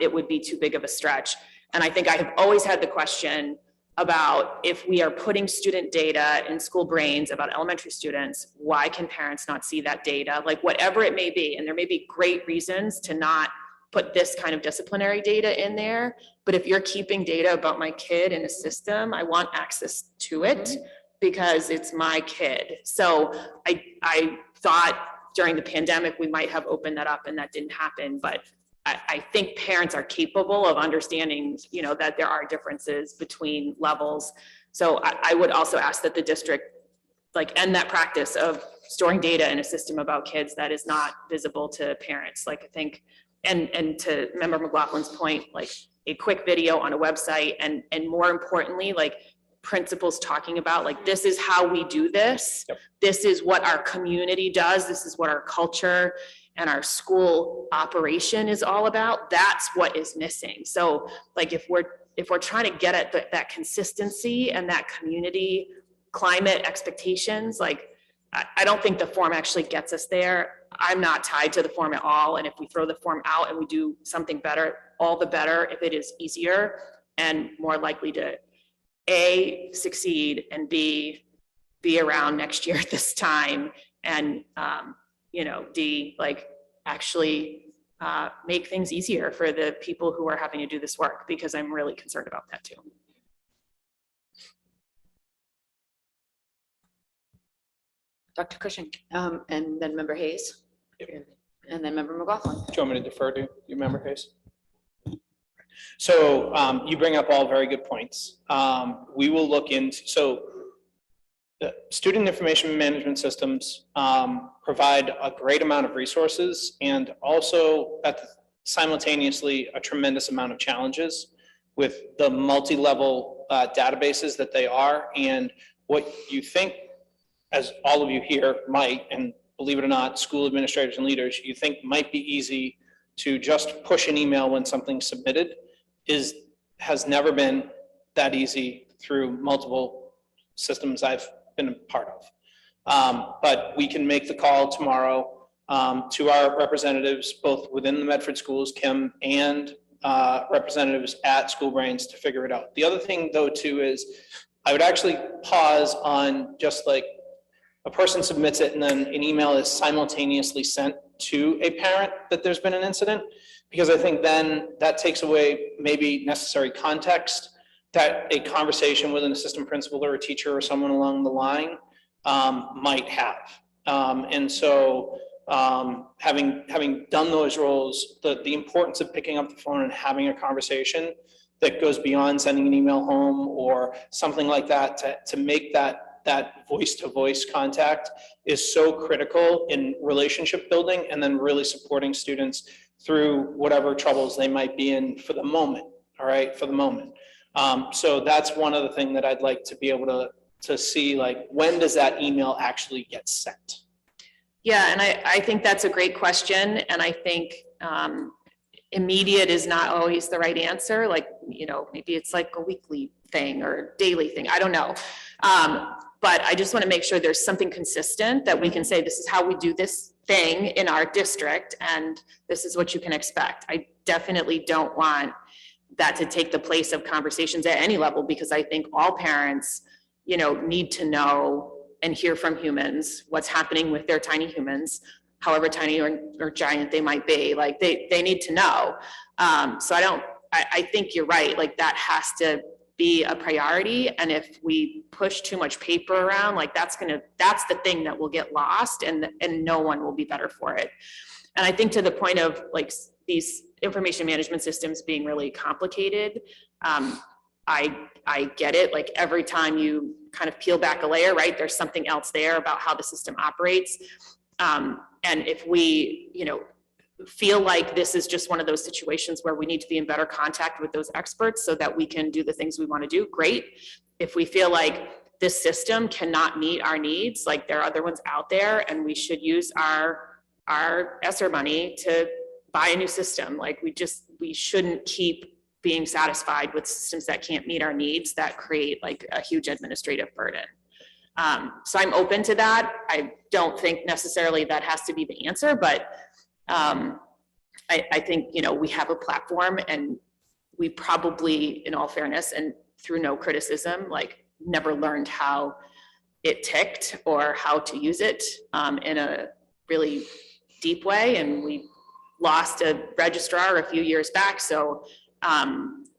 it would be too big of a stretch. And I think I have always had the question about if we are putting student data in school brains about elementary students, why can parents not see that data? Like whatever it may be, and there may be great reasons to not put this kind of disciplinary data in there, but if you're keeping data about my kid in a system, I want access to it because it's my kid. So I thought during the pandemic, we might have opened that up and that didn't happen, but I think parents are capable of understanding, you know, that there are differences between levels. So I would also ask that the district like end that practice of storing data in a system about kids that is not visible to parents. Like I think, and to Member McLaughlin's point, like a quick video on a website and more importantly, like principals talking about like, this is how we do this. Yep. This is what our community does. This is what our culture and our school operation is all about. That's what is missing. So like if we're trying to get at that consistency and that community climate expectations, like I don't think the form actually gets us there. I'm not tied to the form at all. And if we throw the form out and we do something better, all the better if it is easier and more likely to A, succeed, and B, be around next year at this time, and you know, D, like actually make things easier for the people who are having to do this work, because I'm really concerned about that too. Dr. Cushing, and then Member Hayes, and then Member McLaughlin. Do you want me to defer to you, Member Hayes? So you bring up all very good points. We will look into, so the student information management systems provide a great amount of resources and also simultaneously a tremendous amount of challenges with the multi-level databases that they are. And what you think, as all of you here might, and believe it or not, school administrators and leaders, you think might be easy to just push an email when something's submitted, has never been that easy through multiple systems I've been a part of. But we can make the call tomorrow to our representatives, both within the Medford schools, Kim, and representatives at School Brains to figure it out. The other thing though too is I would actually pause on just like a person submits it and then an email is simultaneously sent to a parent that there's been an incident, because I think then that takes away maybe necessary context that a conversation with an assistant principal or a teacher or someone along the line might have. And so having done those roles, the importance of picking up the phone and having a conversation that goes beyond sending an email home or something like that to make that voice-to-voice contact is so critical in relationship building and then really supporting students through whatever troubles they might be in for the moment, all right, for the moment. So that's one other thing that I'd like to be able to see, like, when does that email actually get sent? Yeah, and I think that's a great question. And I think immediate is not always the right answer. Like, you know, maybe it's like a weekly thing or daily thing. I don't know. But I just want to make sure there's something consistent that we can say, this is how we do this thing in our district, and this is what you can expect. I definitely don't want that to take the place of conversations at any level, because I think all parents, you know, need to know and hear from humans what's happening with their tiny humans, however tiny or giant they might be. Like they need to know. So I think you're right. Like that has to be a priority. And if we push too much paper around, like that's the thing that will get lost, and no one will be better for it. And I think to the point of like these information management systems being really complicated, I get it. Like every time you kind of peel back a layer, right, there's something else there about how the system operates. And if we, you know, feel like this is just one of those situations where we need to be in better contact with those experts so that we can do the things we want to do, great. If we feel like this system cannot meet our needs, like there are other ones out there, and we should use our ESSER money to buy a new system. Like we shouldn't keep being satisfied with systems that can't meet our needs, that create like a huge administrative burden. So I'm open to that. I don't think necessarily that has to be the answer, but I think, you know, we have a platform and we probably, in all fairness and through no criticism, like never learned how it ticked or how to use it in a really deep way. And we lost a registrar a few years back. So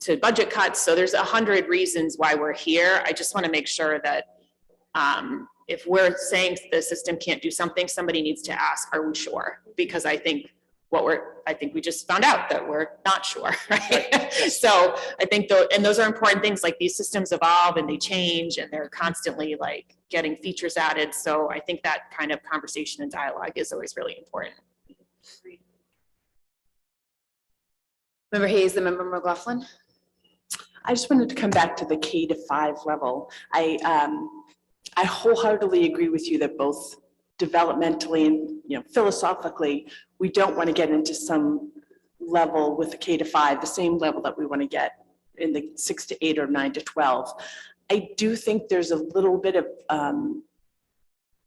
to budget cuts. So there's 100 reasons why we're here. I just want to make sure that if we're saying the system can't do something, somebody needs to ask, are we sure? Because I think we just found out that we're not sure, right? So I think and those are important things, like these systems evolve and they change and they're constantly like getting features added. So I think that kind of conversation and dialogue is always really important. Member Hayes, the member McLaughlin. I just wanted to come back to the K-5 level. I wholeheartedly agree with you that both developmentally and, you know, philosophically, we don't want to get into some level with the K-5, the same level that we want to get in the 6 to 8 or 9 to 12. I do think there's a little bit of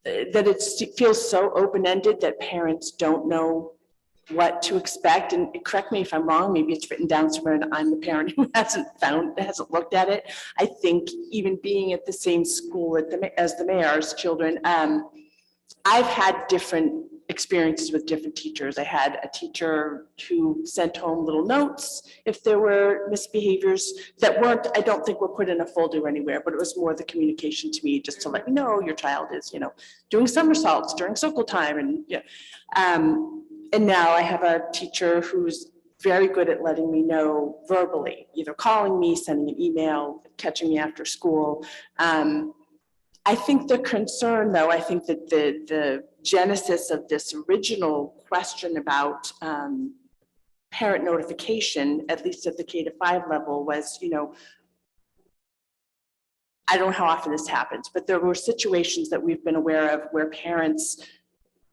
that it feels so open-ended that parents don't know what to expect. And correct me if I'm wrong, maybe it's written down somewhere and I'm the parent who hasn't looked at it. I think even being at the same school as the mayor's children, I've had different experiences with different teachers. I had a teacher who sent home little notes if there were misbehaviors that weren't, I don't think were put in a folder anywhere, but it was more the communication to me just to let me know your child is, you know, doing somersaults during circle time. And yeah. And now I have a teacher who's very good at letting me know verbally, either calling me, sending an email, catching me after school. I think the concern, though, I think that the genesis of this original question about parent notification, at least at the K-5 level, was, you know, I don't know how often this happens, but there were situations that we've been aware of where parents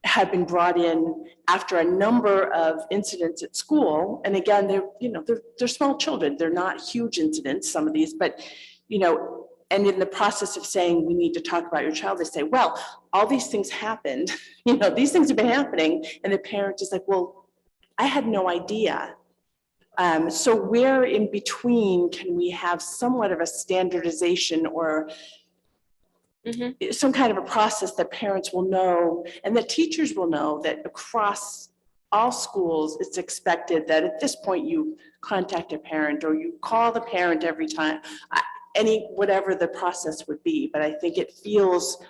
had been brought in after a number of incidents at school. And again, they're small children. They're not huge incidents, some of these, but, you know, and in the process of saying, we need to talk about your child, they say, well, all these things happened, you know, these things have been happening. And the parent is like, well, I had no idea. So where in between can we have somewhat of a standardization or some kind of a process that parents will know and that teachers will know that across all schools, it's expected that at this point you contact a parent or you call the parent every time, whatever the process would be. But I think it feels,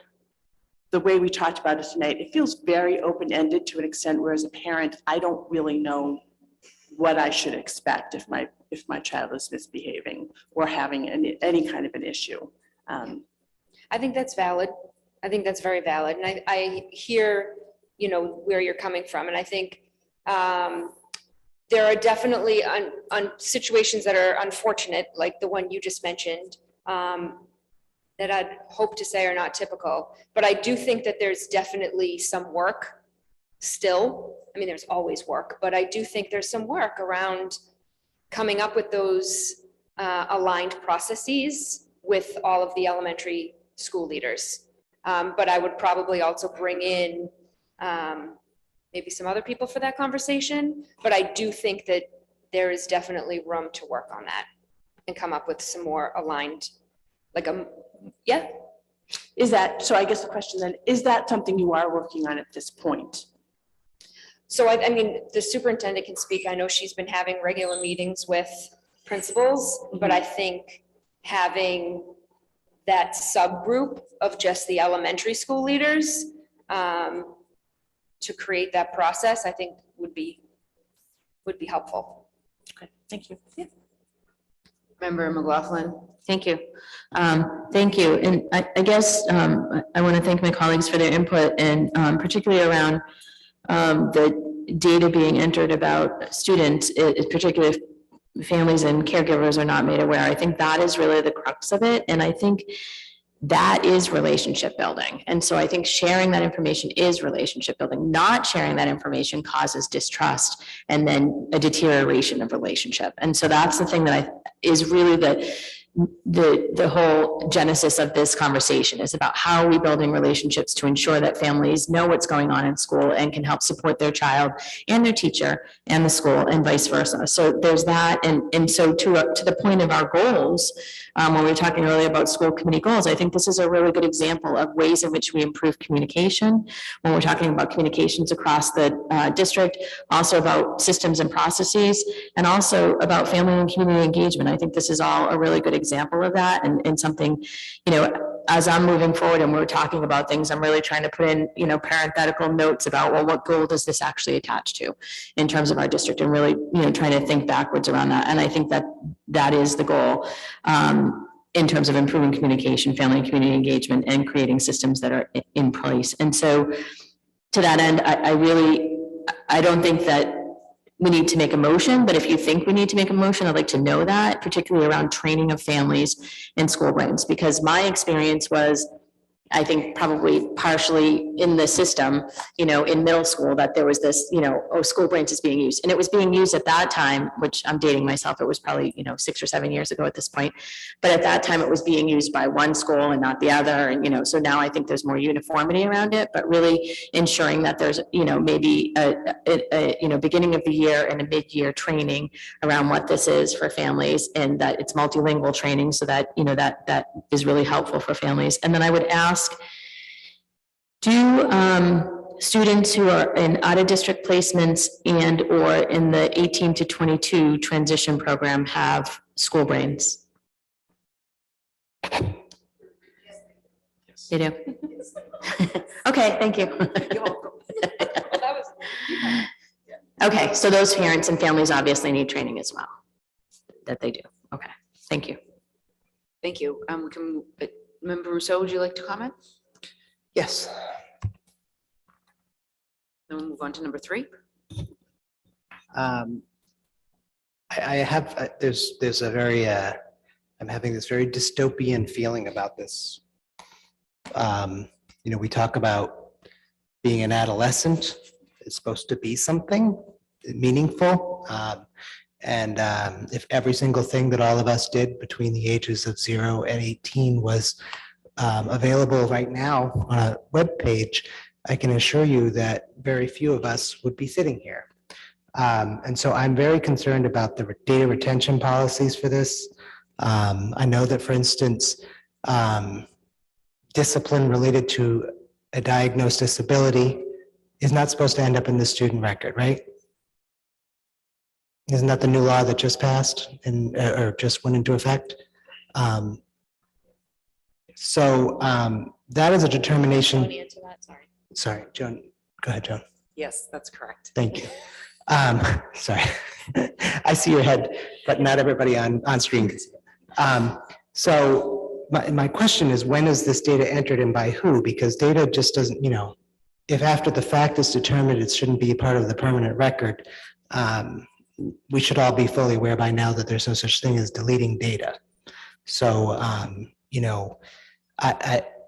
the way we talked about it tonight, it feels very open-ended to an extent where as a parent, I don't really know what I should expect if my child is misbehaving or having any kind of an issue. I think that's valid. I think that's very valid. And I hear, you know, where you're coming from. And I think there are definitely on situations that are unfortunate, like the one you just mentioned, that I'd hope to say are not typical. But I do think that there's definitely some work still. I mean, there's always work, but I do think there's some work around coming up with those aligned processes with all of the elementary school leaders. But I would probably also bring in maybe some other people for that conversation. But I do think that there is definitely room to work on that and come up with some more aligned, yeah. Is that, so I guess the question then, is that something you are working on at this point? So I mean, the superintendent can speak. I know she's been having regular meetings with principals, but I think having that subgroup of just the elementary school leaders to create that process, I think would be helpful. Okay, thank you. Yeah. Member McLaughlin. Thank you. Thank you. And I guess I want to thank my colleagues for their input and particularly around the data being entered about students, particularly if families and caregivers are not made aware. I think that is really the crux of it. And I think that is relationship building. And so I think sharing that information is relationship building. Not sharing that information causes distrust and then a deterioration of relationship. And so that's the thing that is really the whole genesis of this conversation is about how are we building relationships to ensure that families know what's going on in school and can help support their child and their teacher and the school and vice versa. So there's that. And so to the point of our goals, when we were talking earlier about school committee goals, I think this is a really good example of ways in which we improve communication. When we're talking about communications across the district, also about systems and processes, and also about family and community engagement. I think this is all a really good example of that, and something, as I'm moving forward and we're talking about things, I'm really trying to put in, parenthetical notes about, well, what goal does this actually attach to in terms of our district, and really, trying to think backwards around that. And I think that is the goal in terms of improving communication, family and community engagement, and creating systems that are in place. And so to that end, I don't think that we need to make a motion, but if you think we need to make a motion, I'd like to know that, particularly around training of families and school brains, because my experience was, I think probably partially in the system, in middle school, that there was this, school brains is being used. And it was being used at that time, which I'm dating myself, it was probably, 6 or 7 years ago at this point. But at that time, it was being used by one school and not the other. And, so now I think there's more uniformity around it, but really ensuring that there's, maybe a beginning of the year and a mid-year training around what this is for families, and that it's multilingual training, so that, that is really helpful for families. And then I would ask, do students who are in out-of-district placements and or in the 18 to 22 transition program have school brains? They do? Okay, thank you. Okay, so those parents and families obviously need training as well, that they do. Okay, thank you. Thank you. Member Rousseau, would you like to comment? Yes. Then we'll move on to number 3. I have, there's a very, I'm having this very dystopian feeling about this. We talk about being an adolescent. It's supposed to be something meaningful. And if every single thing that all of us did between the ages of 0 and 18 was available right now on a web page, I can assure you that very few of us would be sitting here. And so I'm very concerned about the data retention policies for this. I know that, for instance, discipline related to a diagnosed disability is not supposed to end up in the student record, right? Isn't that the new law that just passed and or just went into effect? So that is a determination. Sorry, Joan. Go ahead, Joan. Yes, that's correct. Thank you. Sorry. I see your head, but not everybody on screen can see it. So my question is, when is this data entered and by who? Because data just doesn't, if after the fact is determined it shouldn't be part of the permanent record, we should all be fully aware by now that there's no such thing as deleting data. So,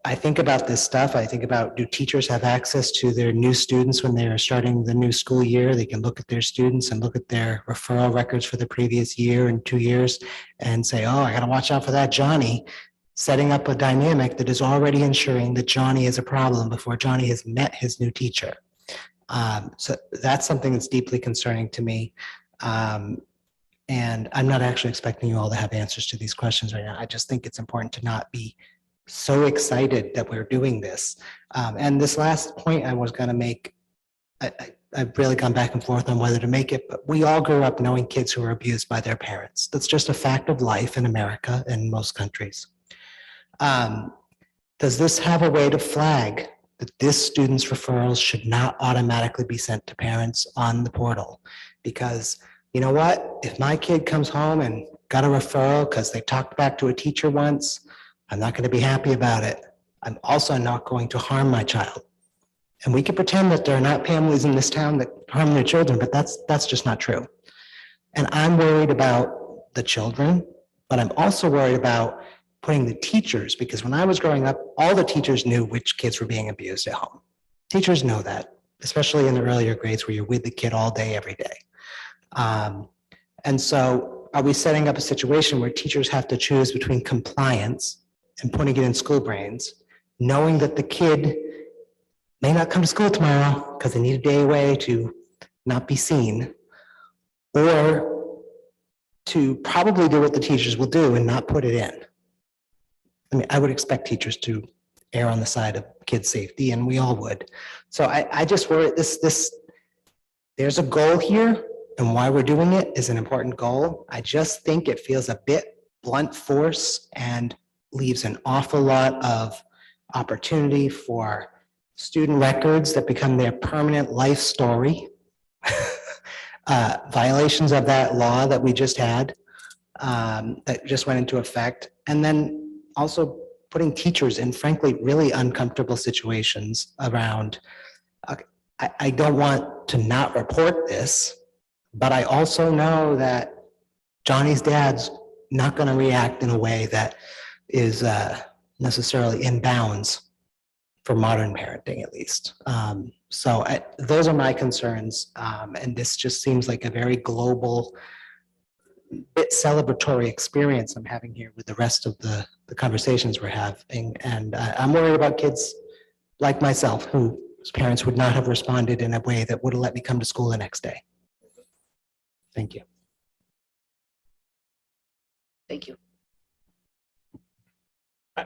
I think about this stuff. I think about, do teachers have access to their new students when they are starting the new school year? They can look at their students and look at their referral records for the previous year and 2 years and say, oh, I got to watch out for that Johnny, setting up a dynamic that is already ensuring that Johnny is a problem before Johnny has met his new teacher. So that's something that's deeply concerning to me. And I'm not actually expecting you all to have answers to these questions right now. I just think it's important to not be so excited that we're doing this. And this last point I was going to make, I've really gone back and forth on whether to make it, but we all grew up knowing kids who were abused by their parents. That's just a fact of life in America and most countries. Does this have a way to flag that this student's referrals should not automatically be sent to parents on the portal? Because you know what? If my kid comes home and got a referral because they talked back to a teacher once, I'm not going to be happy about it. I'm also not going to harm my child. And we can pretend that there are not families in this town that harm their children, but that's just not true. And I'm worried about the children, but I'm also worried about putting the teachers, because when I was growing up, all the teachers knew which kids were being abused at home. Teachers know that, especially in the earlier grades where you're with the kid all day, every day. And so are we setting up a situation where teachers have to choose between compliance and putting it in school brains, knowing that the kid may not come to school tomorrow because they need a day away to not be seen, or to probably do what the teachers will do and not put it in? I mean, I would expect teachers to err on the side of kids' safety, and we all would. So I just worry there's a goal here, and why we're doing it is an important goal. I just think it feels a bit blunt force and leaves an awful lot of opportunity for student records that become their permanent life story. Violations of that law that we just had, that just went into effect. And then also putting teachers in, frankly, really uncomfortable situations around, I don't want to not report this, but I also know that Johnny's dad's not going to react in a way that is necessarily in bounds for modern parenting, at least. So those are my concerns. And this just seems like a very global, bit celebratory experience I'm having here with the rest of the conversations we're having. And I'm worried about kids like myself whose parents would not have responded in a way that would have let me come to school the next day. Thank you. Thank you.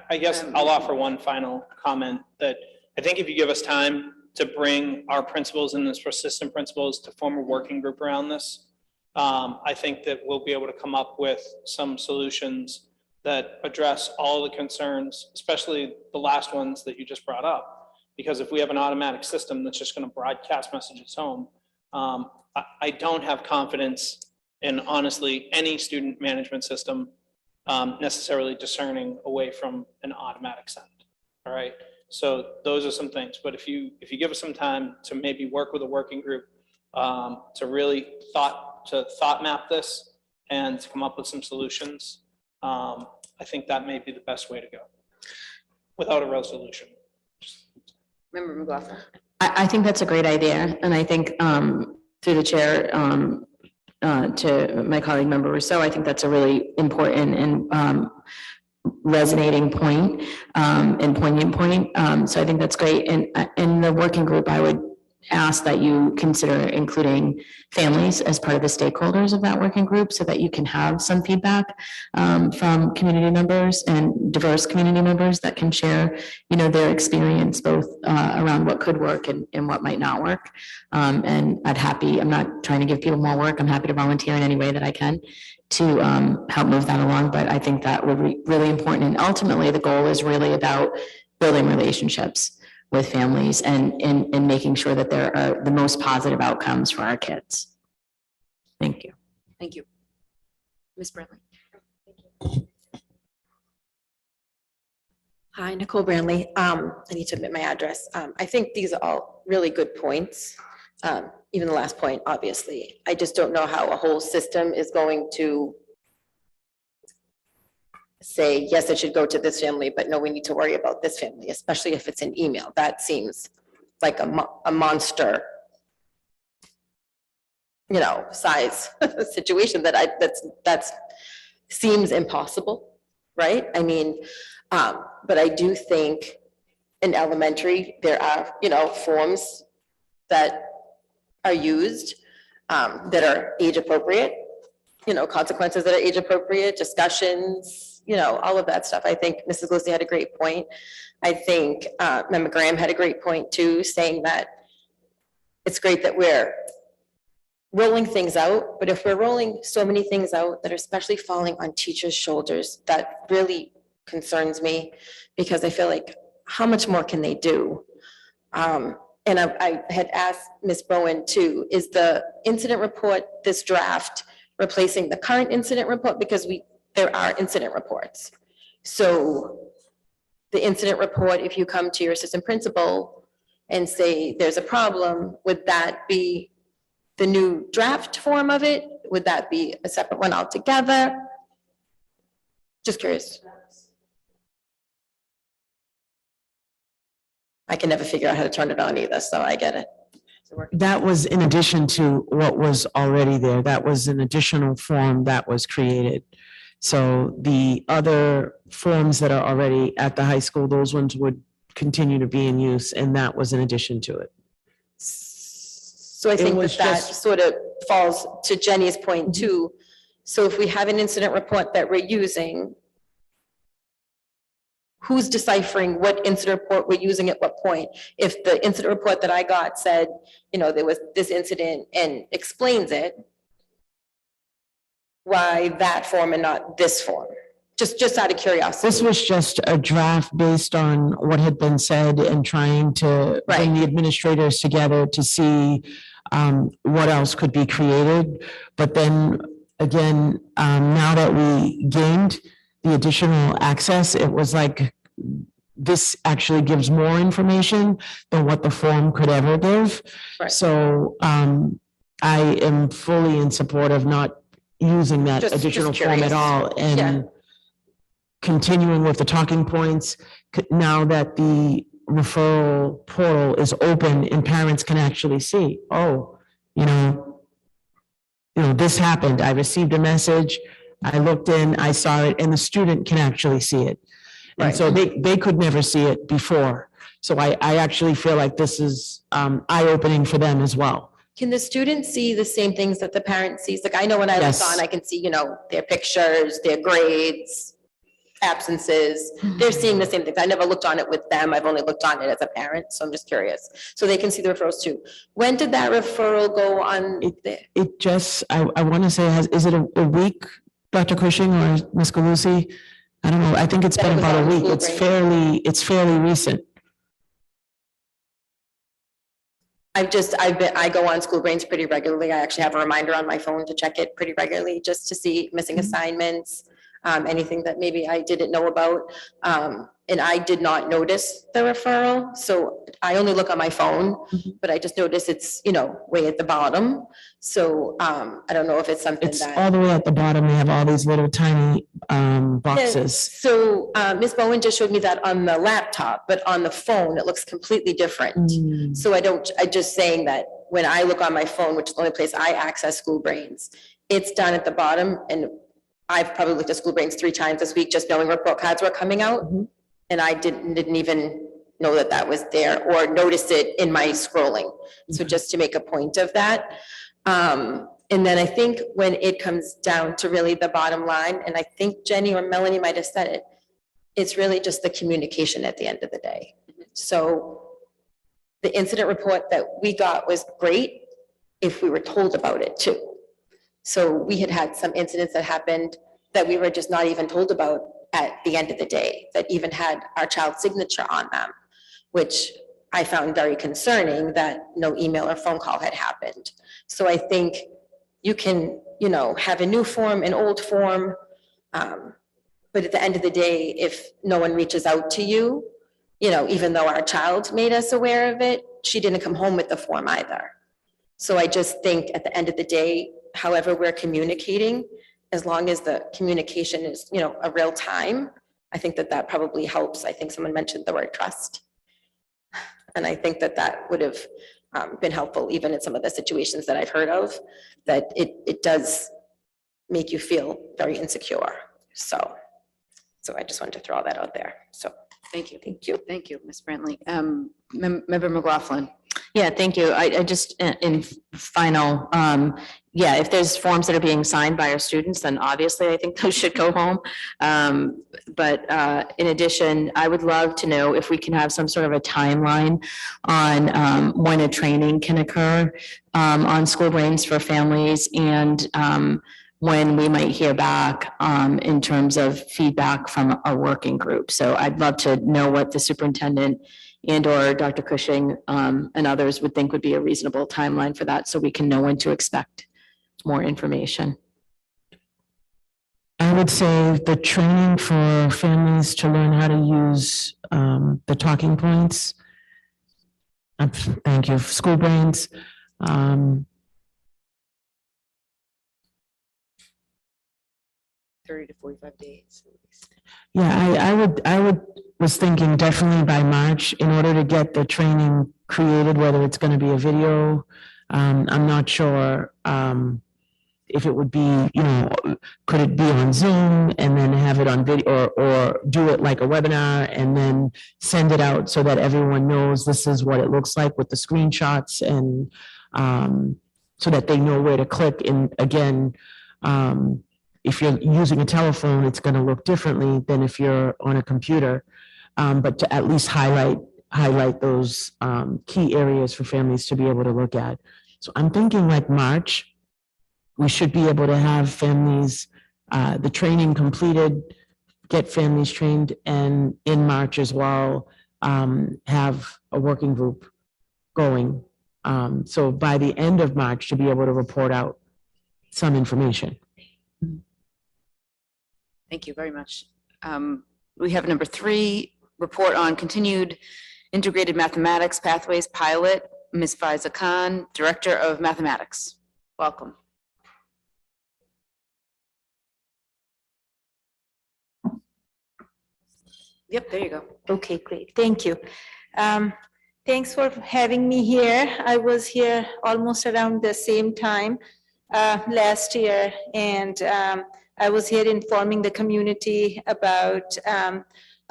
I guess I'll offer one final comment that I think if you give us time to bring our principals and this assistant principals to form a working group around this, I think that we'll be able to come up with some solutions that address all the concerns, especially the last ones that you just brought up. Because if we have an automatic system that's just going to broadcast messages home, I don't have confidence in, honestly, any student management system necessarily discerning away from an automatic send. All right. So those are some things. But if you give us some time to maybe work with a working group to really thought map this and to come up with some solutions, I think that may be the best way to go without a resolution. Member McLaughlin. I think that's a great idea, and I think through the chair to my colleague Member Rousseau, I think that's a really important and resonating point and poignant point. So I think that's great. And in the working group, I would ask that you consider including families as part of the stakeholders of that working group so that you can have some feedback from community members and diverse community members that can share, their experience both around what could work and what might not work. And I'm not trying to give people more work. I'm happy to volunteer in any way that I can to help move that along. But I think that would be really important. And ultimately, the goal is really about building relationships with families and making sure that there are the most positive outcomes for our kids. Thank you. Thank you. Ms. Bradley. Hi, Nicole Branley. I need to admit my address. I think these are all really good points. Even the last point, obviously. I just don't know how a whole system is going to say, yes, it should go to this family, but no, we need to worry about this family, especially if it's an email. That seems like a monster, size situation that seems impossible, right? I mean, but I do think in elementary, there are, forms that are used that are age appropriate, consequences that are age appropriate, discussions, all of that stuff. I think Mrs. Lucy had a great point. I think Member Graham had a great point too, saying that it's great that we're rolling things out, but if we're rolling so many things out that are especially falling on teachers' shoulders, that really concerns me, because I feel like how much more can they do? And I had asked Ms. Bowen too, is the incident report, this draft, replacing the current incident report? Because there are incident reports. So the incident report, if you come to your assistant principal and say there's a problem, would that be the new draft form of it? Would that be a separate one altogether? Just curious. I can never figure out how to turn it on either, so I get it. that was in addition to what was already there. That was an additional form that was created. So the other forms that are already at the high school, those ones would continue to be in use, and that was in addition to it. So I think was that just- sort of falls to Jenny's point too. So if we have an incident report that we're using, who's deciphering what incident report we're using at what point? If the incident report that I got said, there was this incident and explains it, why that form and not this form? Just out of curiosity. This was just a draft based on what had been said and trying to bring the administrators together to see what else could be created. But then again, now that we gained the additional access, it was like, this actually gives more information than what the form could ever give. Right. So I am fully in support of not using that Just additional form curious. at all. And continuing with the talking points, now that the referral portal is open and parents can actually see, this happened. I received a message, I looked in, I saw it, and the student can actually see it. And Right. so they could never see it before. So I actually feel like this is eye-opening for them as well. Can the students see the same things that the parent sees? Like I know when I look Yes. on, I can see, their pictures, their grades, absences. They're seeing the same things. I never looked on it with them. I've only looked on it as a parent, so I'm just curious. So they can see the referrals too. When did that referral go on there? It just, I want to say, is it a week, Dr. Cushing or Ms. Galusi? I don't know. I think it's That been was about a on week. School Brain. It's fairly recent. I go on School Brains pretty regularly. I actually have a reminder on my phone to check it pretty regularly, just to see missing assignments, anything that maybe I didn't know about. And I did not notice the referral, so I only look on my phone, but I just noticed it's, way at the bottom. So, I don't know if it's something It's that. all the way at the bottom. They have all these little tiny boxes. So, Ms. Bowen just showed me that on the laptop, but on the phone, it looks completely different. So I'm just saying that when I look on my phone, which is the only place I access School Brains, it's down at the bottom, and I've probably looked at School Brains 3 times this week, just knowing report cards were coming out. And I didn't even know that was there or notice it in my scrolling. So just to make a point of that. And then I think when it comes down to really the bottom line, and I think Jenny or Melanie might have said it, it's really just the communication at the end of the day. So the incident report that we got was great if we were told about it too. So we had some incidents that happened that we were just not even told about at the end of the day, that even had our child's signature on them, which I found very concerning that no email or phone call had happened. So I think you can, have a new form, an old form, but at the end of the day, if no one reaches out to you, even though our child made us aware of it, she didn't come home with the form either. So I just think at the end of the day, however we're communicating, as long as the communication is, a real time, I think that probably helps. I think someone mentioned the word trust. And I think that would have been helpful even in some of the situations that I've heard of, that it does make you feel very insecure. So I just wanted to throw all that out there. So Thank you. thank you. Thank you, Ms. Brantley. Member McLaughlin. Yeah, thank you. I just, in final, if there's forms that are being signed by our students, then obviously I think those should go home. But in addition, I would love to know if we can have some sort of a timeline on when a training can occur on School Brains for families, and when we might hear back in terms of feedback from a working group. So I'd love to know what the superintendent and or Dr. Cushing and others would think would be a reasonable timeline for that, so we can know when to expect more information. I would say the training for families to learn how to use the talking points. Thank you. School Brains. 30 to 45 days. Yeah, I would was thinking definitely by March, in order to get the training created, whether it's going to be a video. I'm not sure if it would be, could it be on Zoom and then have it on video, or do it like a webinar and then send it out so that everyone knows this is what it looks like with the screenshots, and so that they know where to click. And again, if you're using a telephone, it's going to look differently than if you're on a computer. But to at least highlight those key areas for families to be able to look at. So I'm thinking like March, we should be able to have families, the training completed, get families trained, and in March as well, have a working group going. So by the end of March, to be able to report out some information. Thank you very much. We have number 3, report on continued integrated mathematics pathways pilot. Ms. Faiza Khan, Director of Mathematics. Welcome. Yep, there you go. Okay, great. Thank you. Thanks for having me here. I was here almost around the same time last year, and I was here informing the community about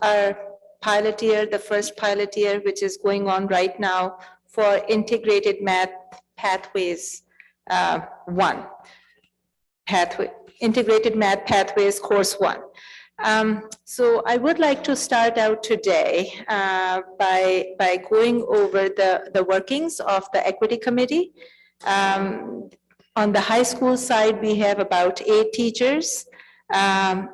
our pilot year, the first pilot year, which is going on right now for integrated math pathways 1. Integrated math pathways course 1. So I would like to start out today by going over the workings of the equity committee. On the high school side, we have about 8 teachers.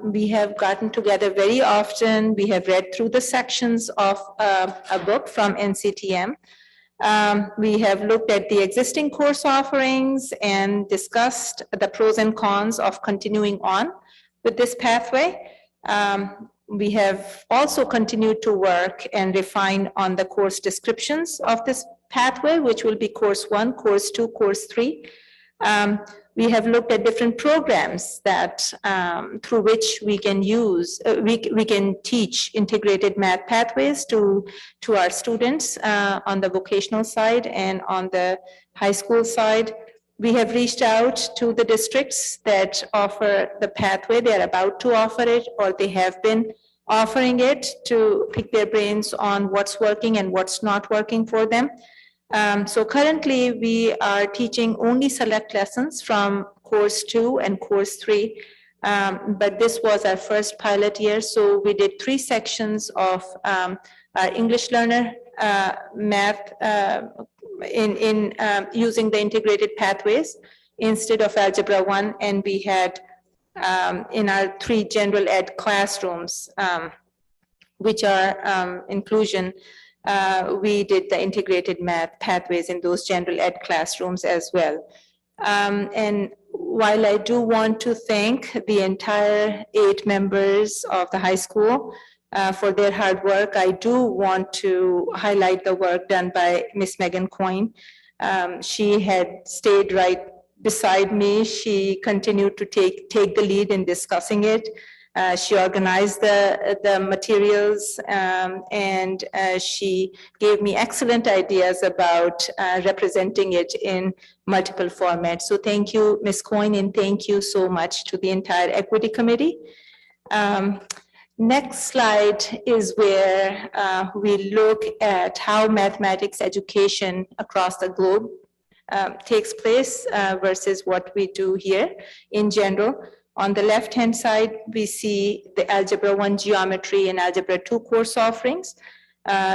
We have gotten together very often. We have read through the sections of a book from NCTM. We have looked at the existing course offerings and discussed the pros and cons of continuing on with this pathway. We have also continued to work and refine on the course descriptions of this pathway, which will be course 1, course 2, course 3. We have looked at different programs that through which we can use, we can teach integrated math pathways to our students on the vocational side and on the high school side. We have reached out to the districts that offer the pathway. They are about to offer it, or they have been offering it, to pick their brains on what's working and what's not working for them. So currently we are teaching only select lessons from course 2 and course 3. But this was our first pilot year. So we did 3 sections of our English learner math in using the integrated pathways instead of Algebra 1. And we had in our 3 general ed classrooms, which are inclusion, we did the integrated math pathways in those general ed classrooms as well. And while I do want to thank the entire 8 members of the high school for their hard work, I do want to highlight the work done by Miss Megan Coyne. She had stayed right beside me. She continued to take the lead in discussing it. She organized the materials, and she gave me excellent ideas about representing it in multiple formats. So thank you, Ms. Coyne, and thank you so much to the entire equity committee. Next slide is where we look at how mathematics education across the globe takes place versus what we do here in general. On the left-hand side, we see the Algebra 1 geometry and Algebra 2 course offerings.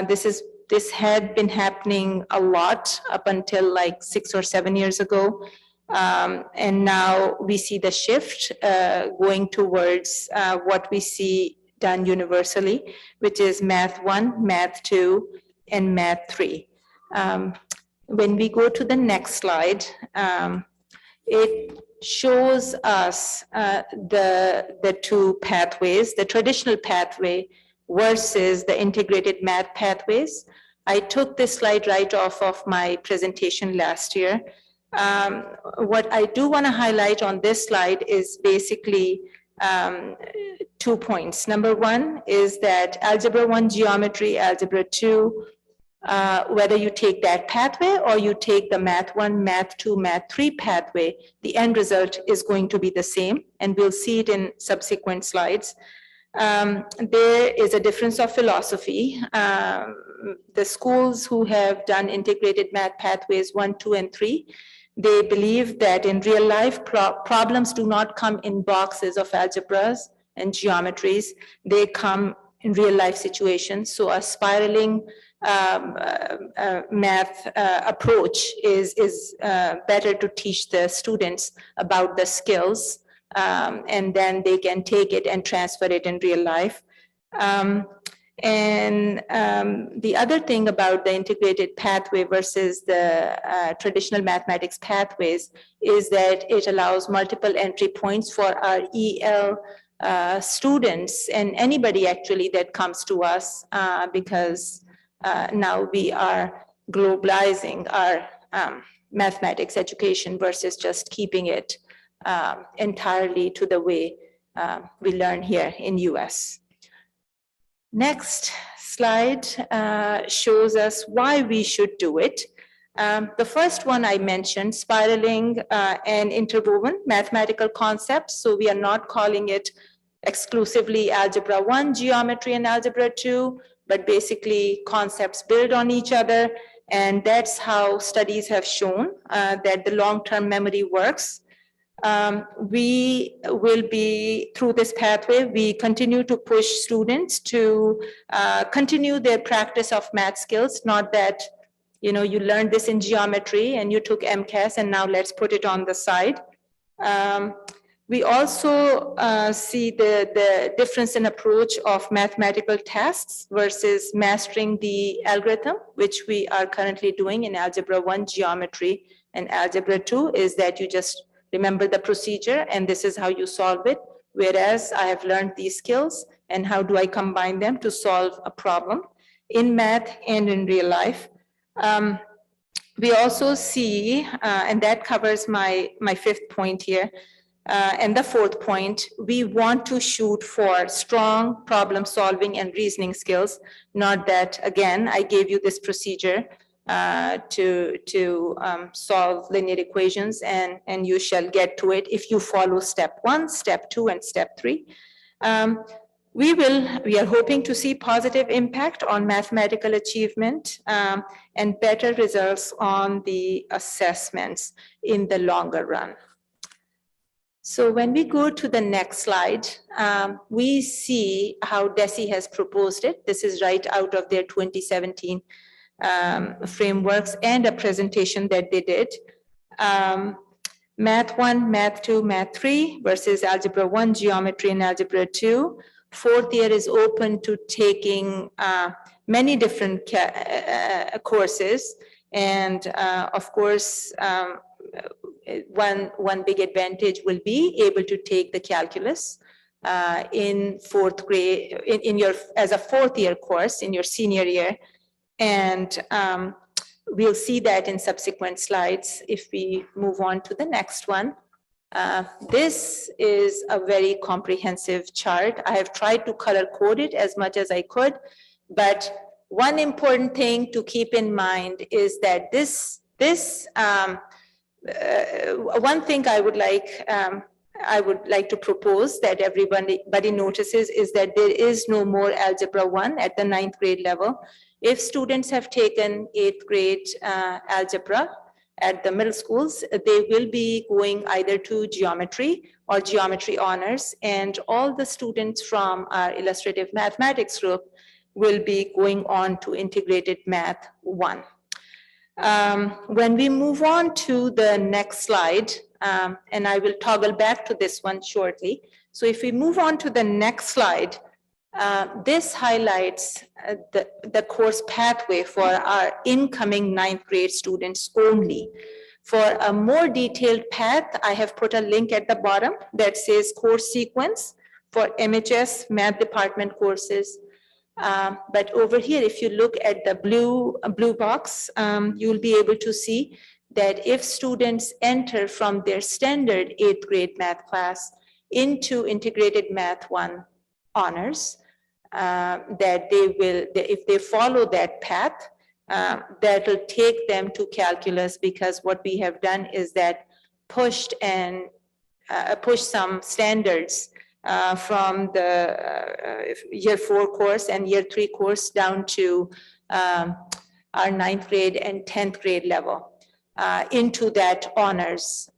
This had been happening a lot up until like 6 or 7 years ago. And now we see the shift going towards what we see done universally, which is Math 1, Math 2, and Math 3. When we go to the next slide, it shows us the 2 pathways, the traditional pathway versus the integrated math pathways. I took this slide right off of my presentation last year. What I do want to highlight on this slide is basically um, 2 points. Number one is that Algebra 1 geometry, Algebra 2, whether you take that pathway or you take the Math 1, Math 2, Math 3 pathway, the end result is going to be the same, and we'll see it in subsequent slides. There is a difference of philosophy. The schools who have done integrated math pathways 1, 2, and 3, they believe that in real life, problems do not come in boxes of algebras and geometries. They come in real life situations. So a spiraling math approach is better to teach the students about the skills, and then they can take it and transfer it in real life. The other thing about the integrated pathway versus the traditional mathematics pathways is that it allows multiple entry points for our EL students and anybody actually that comes to us, because now we are globalizing our mathematics education versus just keeping it entirely to the way we learn here in US. Next slide shows us why we should do it. The first one I mentioned, spiraling and interwoven mathematical concepts. So we are not calling it exclusively Algebra 1, Geometry, and Algebra 2, but basically concepts build on each other. And that's how studies have shown that the long-term memory works. We will be, through this pathway, we continue to push students to continue their practice of math skills, not that, you know, you learned this in geometry and you took MCAS and now let's put it on the side. We also see the difference in approach of mathematical tasks versus mastering the algorithm, which we are currently doing in Algebra 1, Geometry, and Algebra 2, is that you just remember the procedure and this is how you solve it. Whereas I have learned these skills and how do I combine them to solve a problem in math and in real life. We also see, and that covers my fifth point here, and the fourth point, we want to shoot for strong problem solving and reasoning skills, not that, again, I gave you this procedure to solve linear equations and you shall get to it if you follow step 1, step 2, and step 3. We are hoping to see positive impact on mathematical achievement and better results on the assessments in the longer run. So when we go to the next slide, we see how DESE has proposed it. This is right out of their 2017 frameworks and a presentation that they did. Math 1, Math 2, Math 3 versus Algebra 1, Geometry, and Algebra 2. Fourth year is open to taking many different courses. And of course, one big advantage will be able to take the calculus in fourth grade, as a fourth year course in your senior year. And we'll see that in subsequent slides if we move on to the next one. This is a very comprehensive chart. I have tried to color code it as much as I could, but one important thing to keep in mind is that one thing I would like to propose that everybody notices is that there is no more Algebra 1 at the 9th grade level. If students have taken 8th grade algebra at the middle schools, they will be going either to geometry or geometry honors, and all the students from our illustrative mathematics group will be going on to integrated math 1. When we move on to the next slide, and I will toggle back to this one shortly. So if we move on to the next slide, this highlights the course pathway for our incoming 9th grade students only. For a more detailed path, I have put a link at the bottom that says course sequence for MHS math department courses. But over here, if you look at the blue box, you'll be able to see that if students enter from their standard 8th grade math class, into integrated math 1 honors, that if they follow that path, that'll take them to calculus, because what we have done is that pushed some standards from the year 4 course and year 3 course down to our 9th grade and 10th grade level into that honors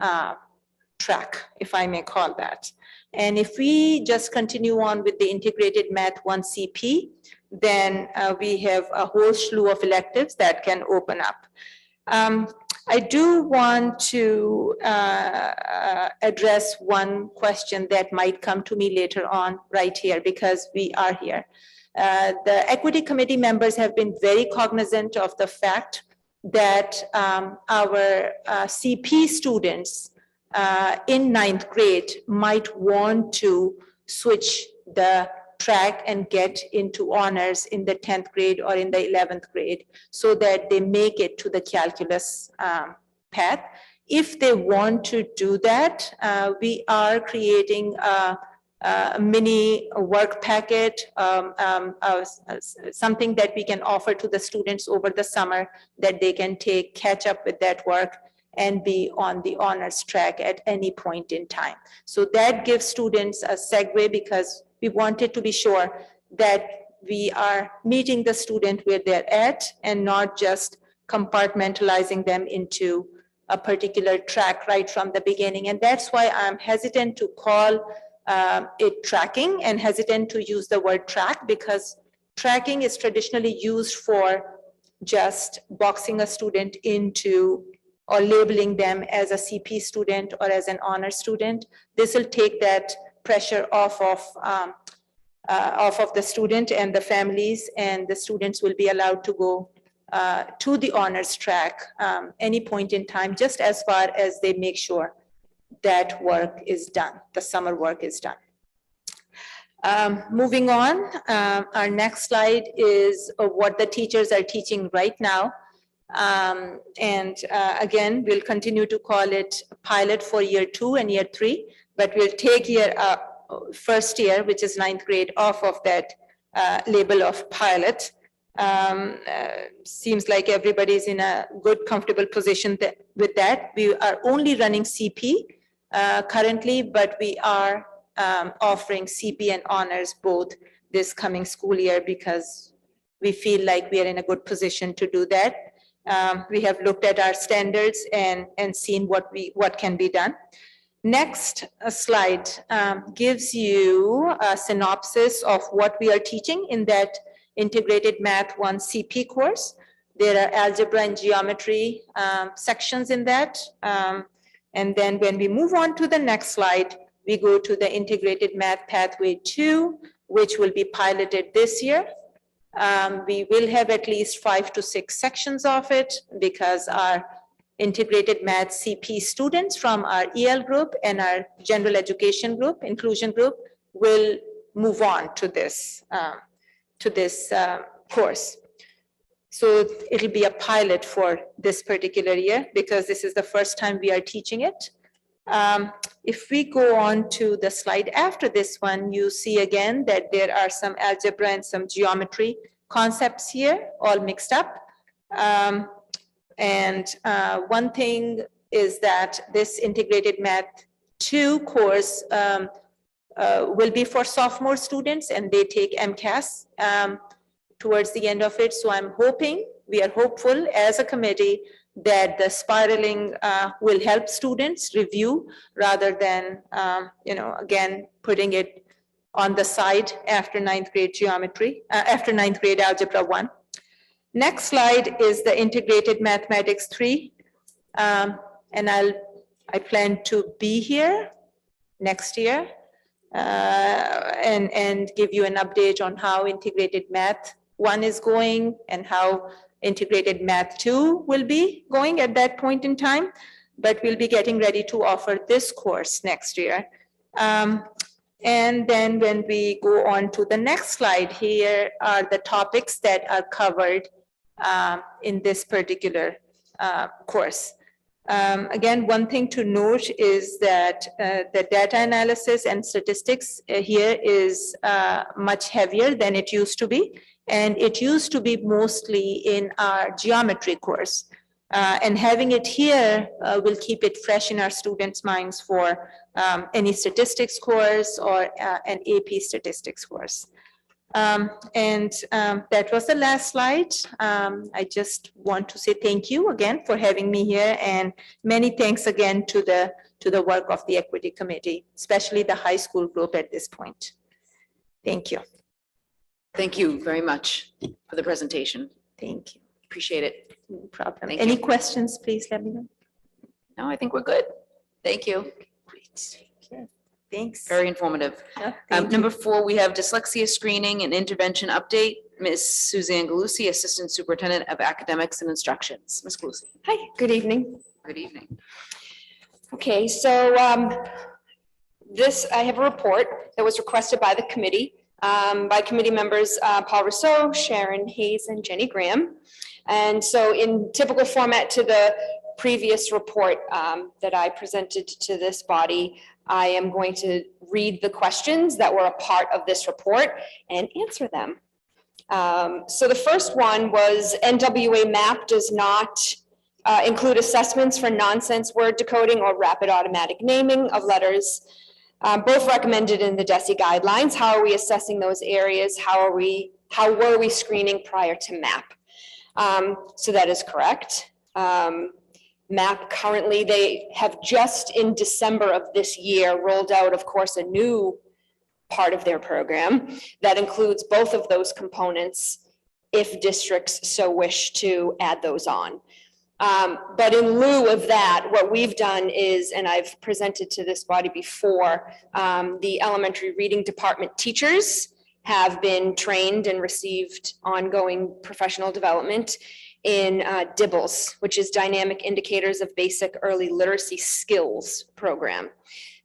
track, if I may call that. And if we just continue on with the integrated math 1 CP, then we have a whole slew of electives that can open up. I do want to address one question that might come to me later on right here, because we are here. The equity committee members have been very cognizant of the fact that our CP students in 9th grade might want to switch the track and get into honors in the 10th grade or in the 11th grade, so that they make it to the calculus path. If they want to do that, we are creating a mini work packet, something that we can offer to the students over the summer that they can take, catch up with that work, and be on the honors track at any point in time. So that gives students a segue, because we wanted to be sure that we are meeting the student where they're at and not just compartmentalizing them into a particular track right from the beginning. And that's why I'm hesitant to call it tracking and hesitant to use the word track, because tracking is traditionally used for just boxing a student into or labeling them as a CP student or as an honor student. This will take that pressure off of the student and the families, and the students will be allowed to go to the honors track any point in time, just as far as they make sure that work is done, the summer work is done. Moving on, our next slide is what the teachers are teaching right now. Again, we'll continue to call it a pilot for year 2 and year 3, but we'll take first year, which is 9th grade, off of that label of pilot. Seems like everybody's in a good, comfortable position with that. We are only running CP currently, but we are offering CP and honors both this coming school year, because we feel like we are in a good position to do that. We have looked at our standards and seen what can be done. Next slide gives you a synopsis of what we are teaching in that integrated math 1 CP course. There are algebra and geometry sections in that. And then when we move on to the next slide, we go to the integrated math pathway 2, which will be piloted this year. We will have at least 5 to 6 sections of it, because our integrated math CP students from our EL group and our general education group, inclusion group, will move on to this course. So it'll be a pilot for this particular year, because this is the first time we are teaching it. If we go on to the slide after this one, you see again that there are some algebra and some geometry concepts here, all mixed up. One thing is that this integrated math 2 course will be for sophomore students, and they take MCAS towards the end of it. So we are hopeful as a committee that the spiraling will help students review, rather than, again, putting it on the side after 9th grade geometry, after 9th grade algebra 1. Next slide is the integrated mathematics 3. And I plan to be here next year and give you an update on how integrated math 1 is going and how integrated math 2 will be going at that point in time. But we'll be getting ready to offer this course next year. And then when we go on to the next slide, here are the topics that are covered in this particular course. Again, one thing to note is that the data analysis and statistics here is much heavier than it used to be. And it used to be mostly in our geometry course. And having it here will keep it fresh in our students' minds for any statistics course or an AP statistics course. That was the last slide. I just want to say thank you again for having me here, and many thanks again to the work of the Equity Committee, especially the high school group at this point. Thank you. Thank you very much for the presentation. Thank you. Appreciate it. No problem. Thank Any you. questions, please let me know. No, I think we're good. Thank you. Okay. Thanks. Very informative. Yeah, thank you. Number 4, we have dyslexia screening and intervention update. Ms. Suzanne Galusi, Assistant Superintendent of Academics and Instructions. Ms. Galusi. Hi, good evening. Good evening. Okay, so I have a report that was requested by the committee, by committee members Paul Rousseau, Sharon Hayes, and Jenny Graham. And so in typical format to the previous report that I presented to this body, I am going to read the questions that were a part of this report and answer them. So the first one was NWA MAP does not include assessments for nonsense word decoding or rapid automatic naming of letters, both recommended in the DESE guidelines. How are we assessing those areas? How were we screening prior to MAP? So that is correct. MAP currently, they have just in December of this year rolled out, of course, a new part of their program that includes both of those components if districts so wish to add those on. But in lieu of that, what we've done is, and I've presented to this body before, the elementary reading department teachers have been trained and received ongoing professional development in DIBELS, which is Dynamic Indicators of Basic Early Literacy Skills program.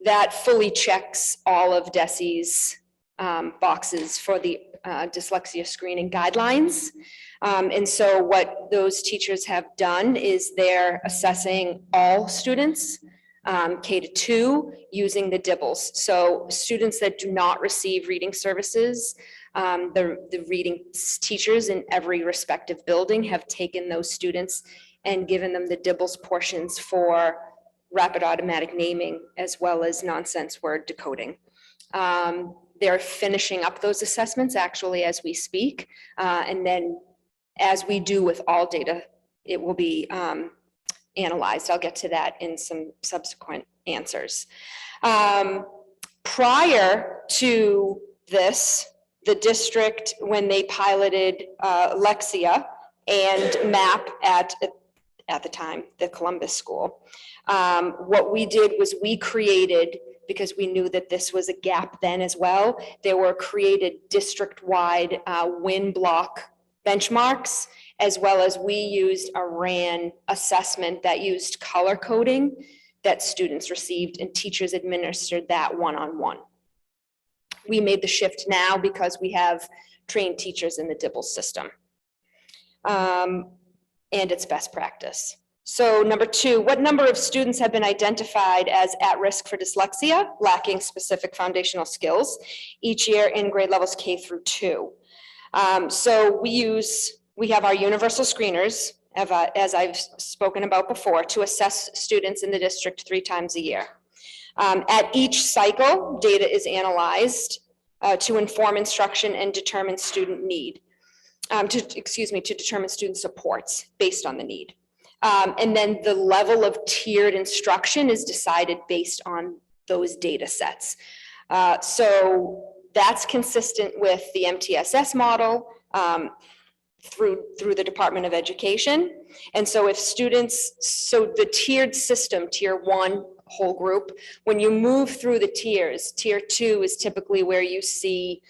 That fully checks all of DESE's boxes for the dyslexia screening guidelines. And so what those teachers have done is they're assessing all students, K-2, using the DIBELS. So students that do not receive reading services, the reading teachers in every respective building have taken those students and given them the DIBELS portions for rapid automatic naming as well as nonsense word decoding. They're finishing up those assessments actually as we speak. And then as we do with all data, it will be analyzed. I'll get to that in some subsequent answers. Prior to this, the district, when they piloted Lexia and MAP at the time, the Columbus School, what we did was we created, because we knew that this was a gap then as well, there were created district-wide win block benchmarks, as well as we used a RAN assessment that used color coding that students received, and teachers administered that one-on-one. We made the shift now because we have trained teachers in the DIBELS system. And it's best practice. So number 2, what number of students have been identified as at risk for dyslexia, lacking specific foundational skills each year in grade levels K through 2? So we have our universal screeners, as I've spoken about before, to assess students in the district 3 times a year. At each cycle, data is analyzed to inform instruction and determine student need, to determine student supports based on the need. And then the level of tiered instruction is decided based on those data sets. So that's consistent with the MTSS model through the Department of Education. And so if students, so the tiered system, tier 1, whole group, when you move through the tiers, tier 2 is typically where you see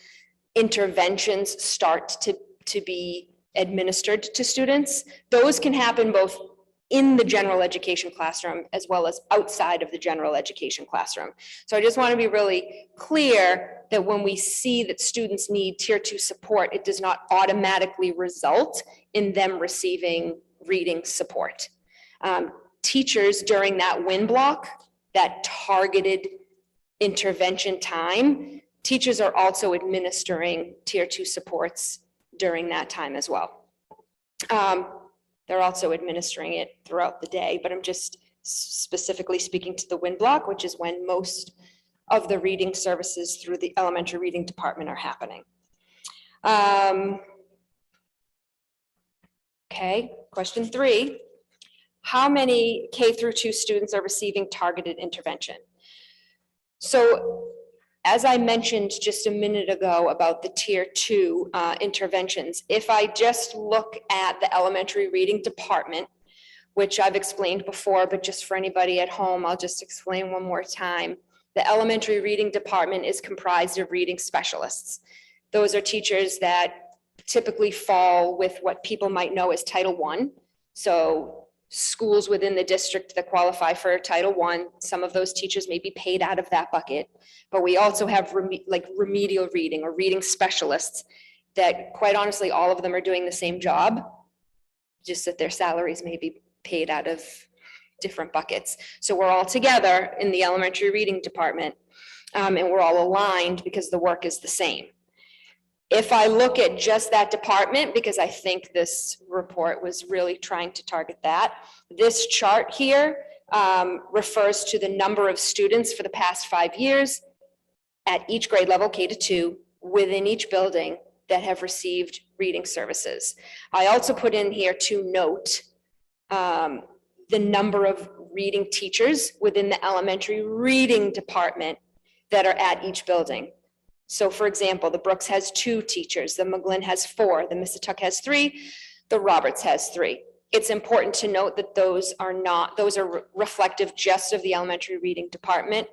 interventions start to be administered to students. Those can happen both in the general education classroom as well as outside of the general education classroom. So I just want to be really clear that when we see that students need tier 2 support, it does not automatically result in them receiving reading support. teachers during that win block, that targeted intervention time, teachers are also administering tier 2 supports during that time as well. They're also administering it throughout the day, but I'm just specifically speaking to the win block, which is when most of the reading services through the elementary reading department are happening. Okay, question 3. How many K through 2 students are receiving targeted intervention? So as I mentioned just a minute ago about the tier 2 interventions, if I just look at the elementary reading department, which I've explained before, but just for anybody at home, I'll just explain one more time. The elementary reading department is comprised of reading specialists. Those are teachers that typically fall with what people might know as Title I. So schools within the district that qualify for Title I, some of those teachers may be paid out of that bucket. But we also have remedial reading or reading specialists that, quite honestly, all of them are doing the same job, just that their salaries may be paid out of different buckets. So we're all together in the elementary reading department, and we're all aligned because the work is the same. If I look at just that department, because I think this report was really trying to target that, this chart here refers to the number of students for the past 5 years at each grade level, K to 2, within each building that have received reading services. I also put in here to note the number of reading teachers within the elementary reading department that are at each building. So for example, the Brooks has 2 teachers, the McGlynn has 4, the Missituck has 3, the Roberts has 3. It's important to note that those are reflective just of the elementary reading department,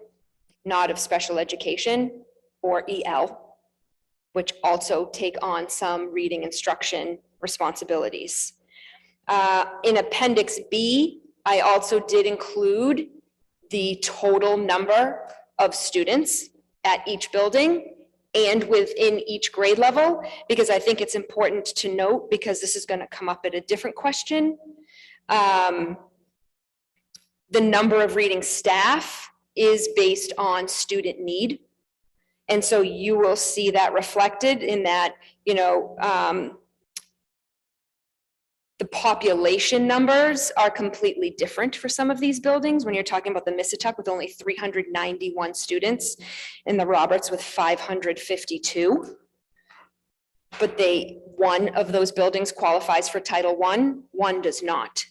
not of special education or EL, which also take on some reading instruction responsibilities. In Appendix B, I also did include the total number of students at each building and within each grade level, because I think it's important to note, because this is going to come up at a different question. The number of reading staff is based on student need. And so you will see that reflected in that, the population numbers are completely different for some of these buildings. When you're talking about the Missituck with only 391 students and the Roberts with 552. But one of those buildings qualifies for Title I, one does not.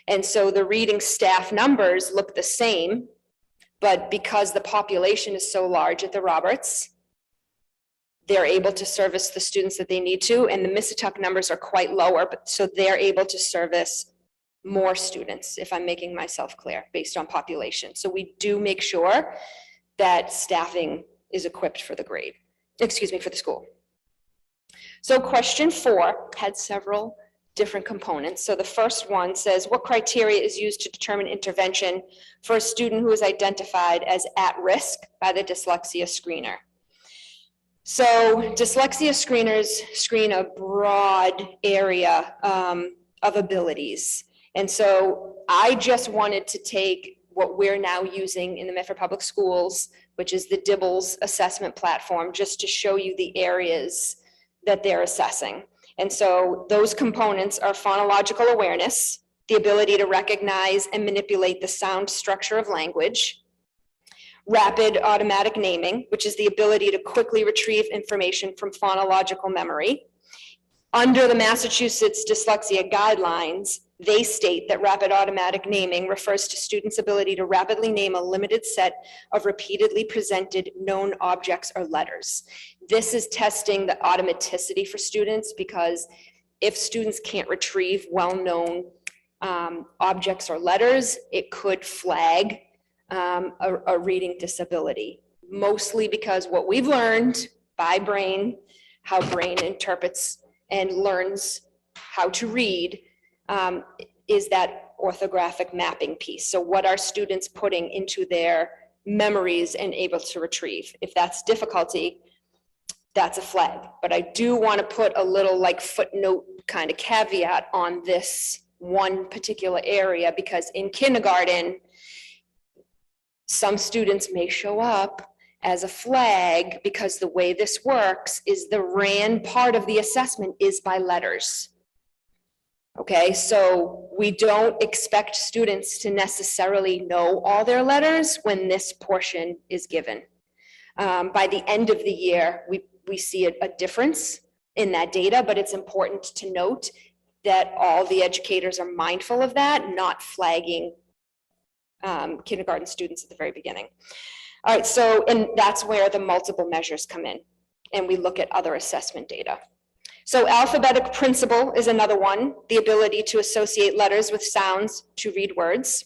And so the reading staff numbers look the same, but because the population is so large at the Roberts, they're able to service the students that they need to, and the Missituck numbers are quite lower, but so they're able to service more students, if I'm making myself clear, based on population. So we do make sure that staffing is equipped for the for the school. So question 4 had several different components. So the first one says, what criteria is used to determine intervention for a student who is identified as at risk by the dyslexia screener? So dyslexia screeners screen a broad area of abilities. And so I just wanted to take what we're now using in the Medford Public Schools, which is the DIBELS assessment platform, just to show you the areas that they're assessing. And so those components are phonological awareness, the ability to recognize and manipulate the sound structure of language, rapid automatic naming, which is the ability to quickly retrieve information from phonological memory. Under the Massachusetts dyslexia guidelines, they state that rapid automatic naming refers to students' ability to rapidly name a limited set of repeatedly presented known objects or letters. This is testing the automaticity for students, because if students can't retrieve well-known objects or letters, it could flag a reading disability, mostly because what we've learned by brain, how brain interprets and learns how to read, is that orthographic mapping piece. So what are students putting into their memories and able to retrieve? If that's difficulty, that's a flag. But I do want to put a little footnote kind of caveat on this one particular area, because in kindergarten, some students may show up as a flag because the way this works is the RAN part of the assessment is by letters. Okay, so we don't expect students to necessarily know all their letters when this portion is given. By the end of the year, we see a difference in that data, but it's important to note that all the educators are mindful of that, not flagging kindergarten students at the very beginning. All right, so, and that's where the multiple measures come in, and we look at other assessment data. So alphabetic principle is another one, the ability to associate letters with sounds to read words.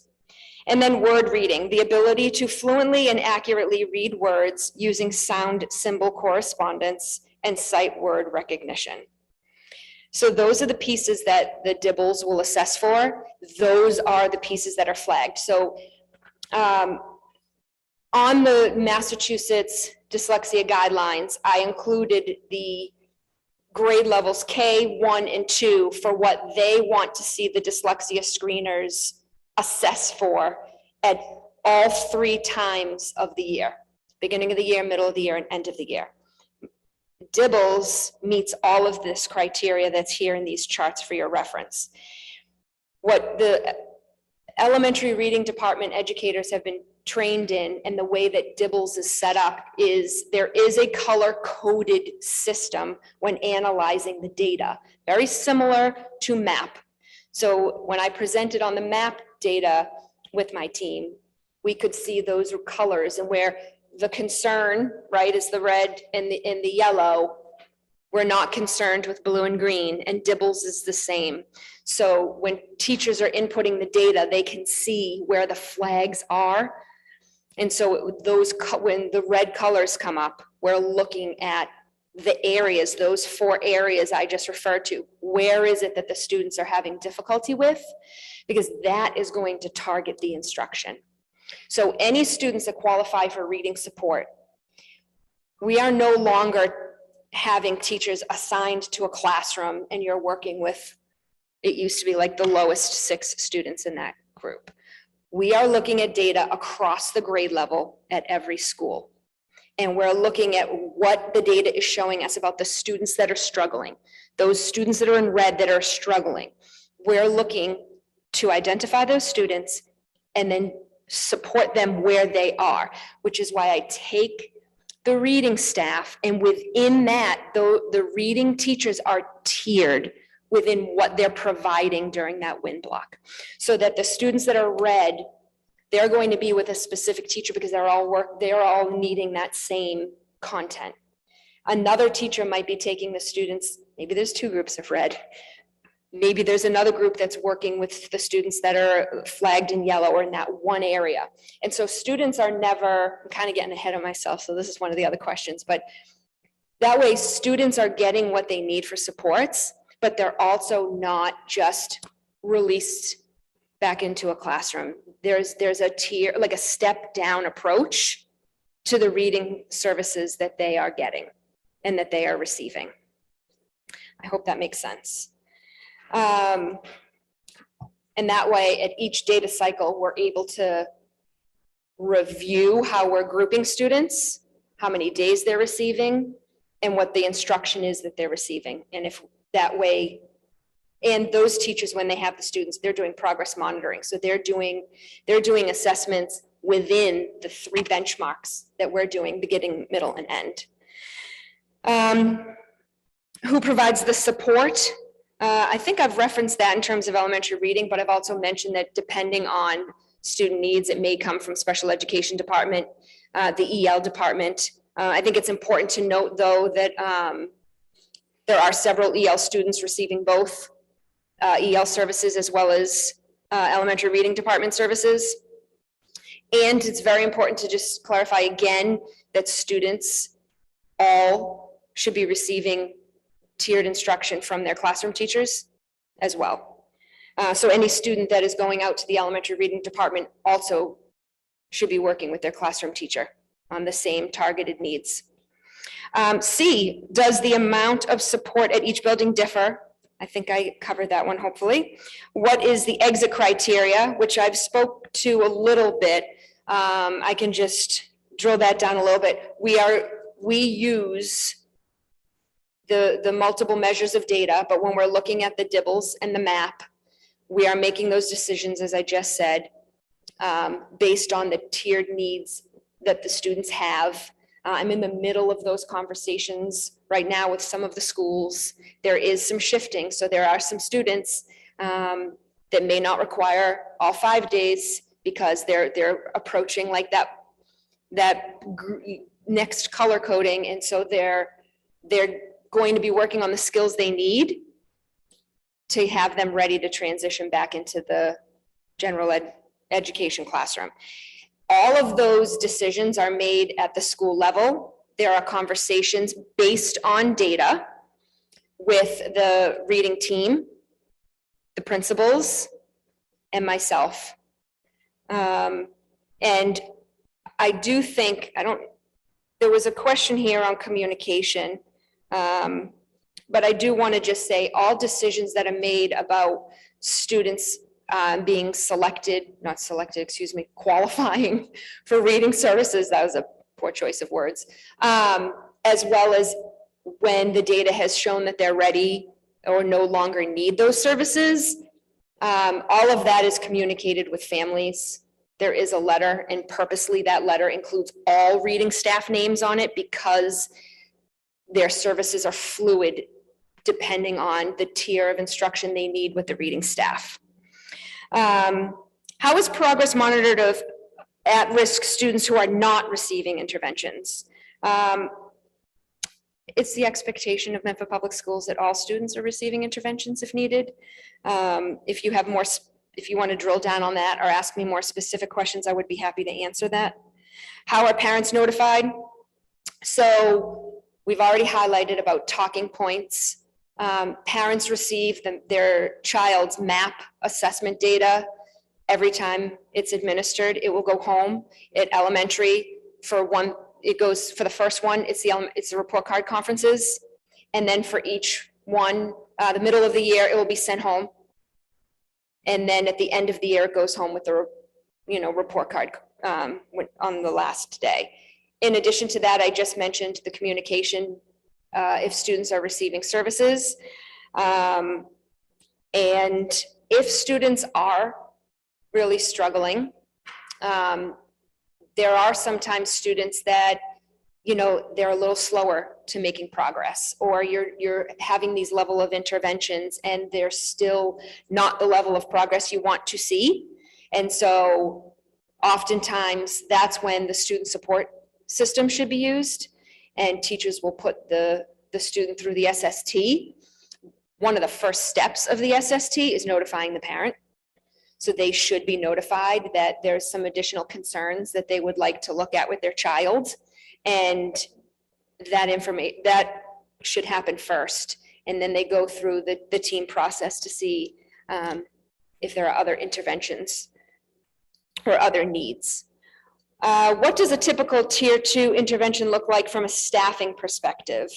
And then word reading, the ability to fluently and accurately read words using sound symbol correspondence and sight word recognition. So those are the pieces that the DIBELS will assess for. Those are the pieces that are flagged. So on the Massachusetts dyslexia guidelines, I included the grade levels K, 1, and 2 for what they want to see the dyslexia screeners assess for at all 3 times of the year, beginning of the year, middle of the year, and end of the year. DIBELS meets all of this criteria that's here in these charts for your reference. What the elementary reading department educators have been trained in, and the way that DIBELS is set up is there is a color-coded system when analyzing the data, very similar to MAP. So when I presented on the MAP data with my team, we could see those colors, and where the concern, right, is the red and the yellow. We're not concerned with blue and green, and DIBELS is the same. So when teachers are inputting the data, they can see where the flags are. And so those, when the red colors come up, we're looking at the areas, those 4 areas I just referred to. Where is it that the students are having difficulty with? Because that is going to target the instruction. So any students that qualify for reading support, we are no longer having teachers assigned to a classroom and you're working with, it used to be like the lowest 6 students in that group. We are looking at data across the grade level at every school. And we're looking at what the data is showing us about the students that are struggling, those students that are in red that are struggling. We're looking to identify those students and then support them where they are, which is why I take the reading staff, and within that, the reading teachers are tiered within what they're providing during that win block. So that the students that are red, they're going to be with a specific teacher because they're all needing that same content. Another teacher might be taking the students, maybe there's 2 groups of red. Maybe there's another group that's working with the students that are flagged in yellow or in that one area. And so students are never, I'm kind of getting ahead of myself, so this is one of the other questions, but that way students are getting what they need for supports, but they're also not just released back into a classroom. There's a tier, like a step down approach to the reading services that they are getting and that they are receiving. I hope that makes sense. And that way, at each data cycle, we're able to review how we're grouping students, how many days they're receiving, and what the instruction is that they're receiving. And if that way, and those teachers, when they have the students, they're doing progress monitoring. So they're doing assessments within the 3 benchmarks that we're doing, beginning, middle, and end. Who provides the support? I think I've referenced that in terms of elementary reading, but I've also mentioned that depending on student needs, it may come from special education department, the EL department. I think it's important to note, though, that there are several EL students receiving both EL services as well as elementary reading department services. And it's very important to just clarify again that students all should be receiving tiered instruction from their classroom teachers as well. So any student that is going out to the elementary reading department also should be working with their classroom teacher on the same targeted needs. C, does the amount of support at each building differ? I think I covered that one, hopefully. What is the exit criteria, which I've spoke to a little bit. I can just drill that down a little bit. We use the multiple measures of data, but when we're looking at the dibbles and the map, we are making those decisions, as I just said, based on the tiered needs that the students have. I'm in the middle of those conversations right now with some of the schools. There is some shifting, so there are some students that may not require all 5 days because they're approaching like that next color coding, and so they're going to be working on the skills they need to have them ready to transition back into the general education classroom. All of those decisions are made at the school level. There are conversations based on data with the reading team, the principals, and myself. And I do think, there was a question here on communication, but I do want to just say all decisions that are made about students being qualifying for reading services, that was a poor choice of words, as well as when the data has shown that they're ready or no longer need those services, all of that is communicated with families. There is a letter, and purposely that letter includes all reading staff names on it because their services are fluid depending on the tier of instruction they need with the reading staff. How is progress monitored of at-risk students who are not receiving interventions? It's the expectation of Medford Public Schools that all students are receiving interventions if needed. If you want to drill down on that or ask me more specific questions, I would be happy to answer that. How are parents notified? So we've already highlighted about talking points. Parents receive their child's MAP assessment data every time it's administered. It will go home at elementary it goes for the first one, it's the report card conferences. And then for each one, the middle of the year, it will be sent home. And then at the end of the year, it goes home with the, report card on the last day. In addition to that, I just mentioned the communication if students are receiving services. And if students are really struggling, there are sometimes students that, they're a little slower to making progress, or you're having these level of interventions and they're still not the level of progress you want to see. And so oftentimes that's when the student support system should be used, and teachers will put the student through the SST. One of the first steps of the SST is notifying the parent. So they should be notified that there's some additional concerns that they would like to look at with their child. And that should happen first. And then they go through the team process to see if there are other interventions or other needs. What does a typical tier 2 intervention look like from a staffing perspective?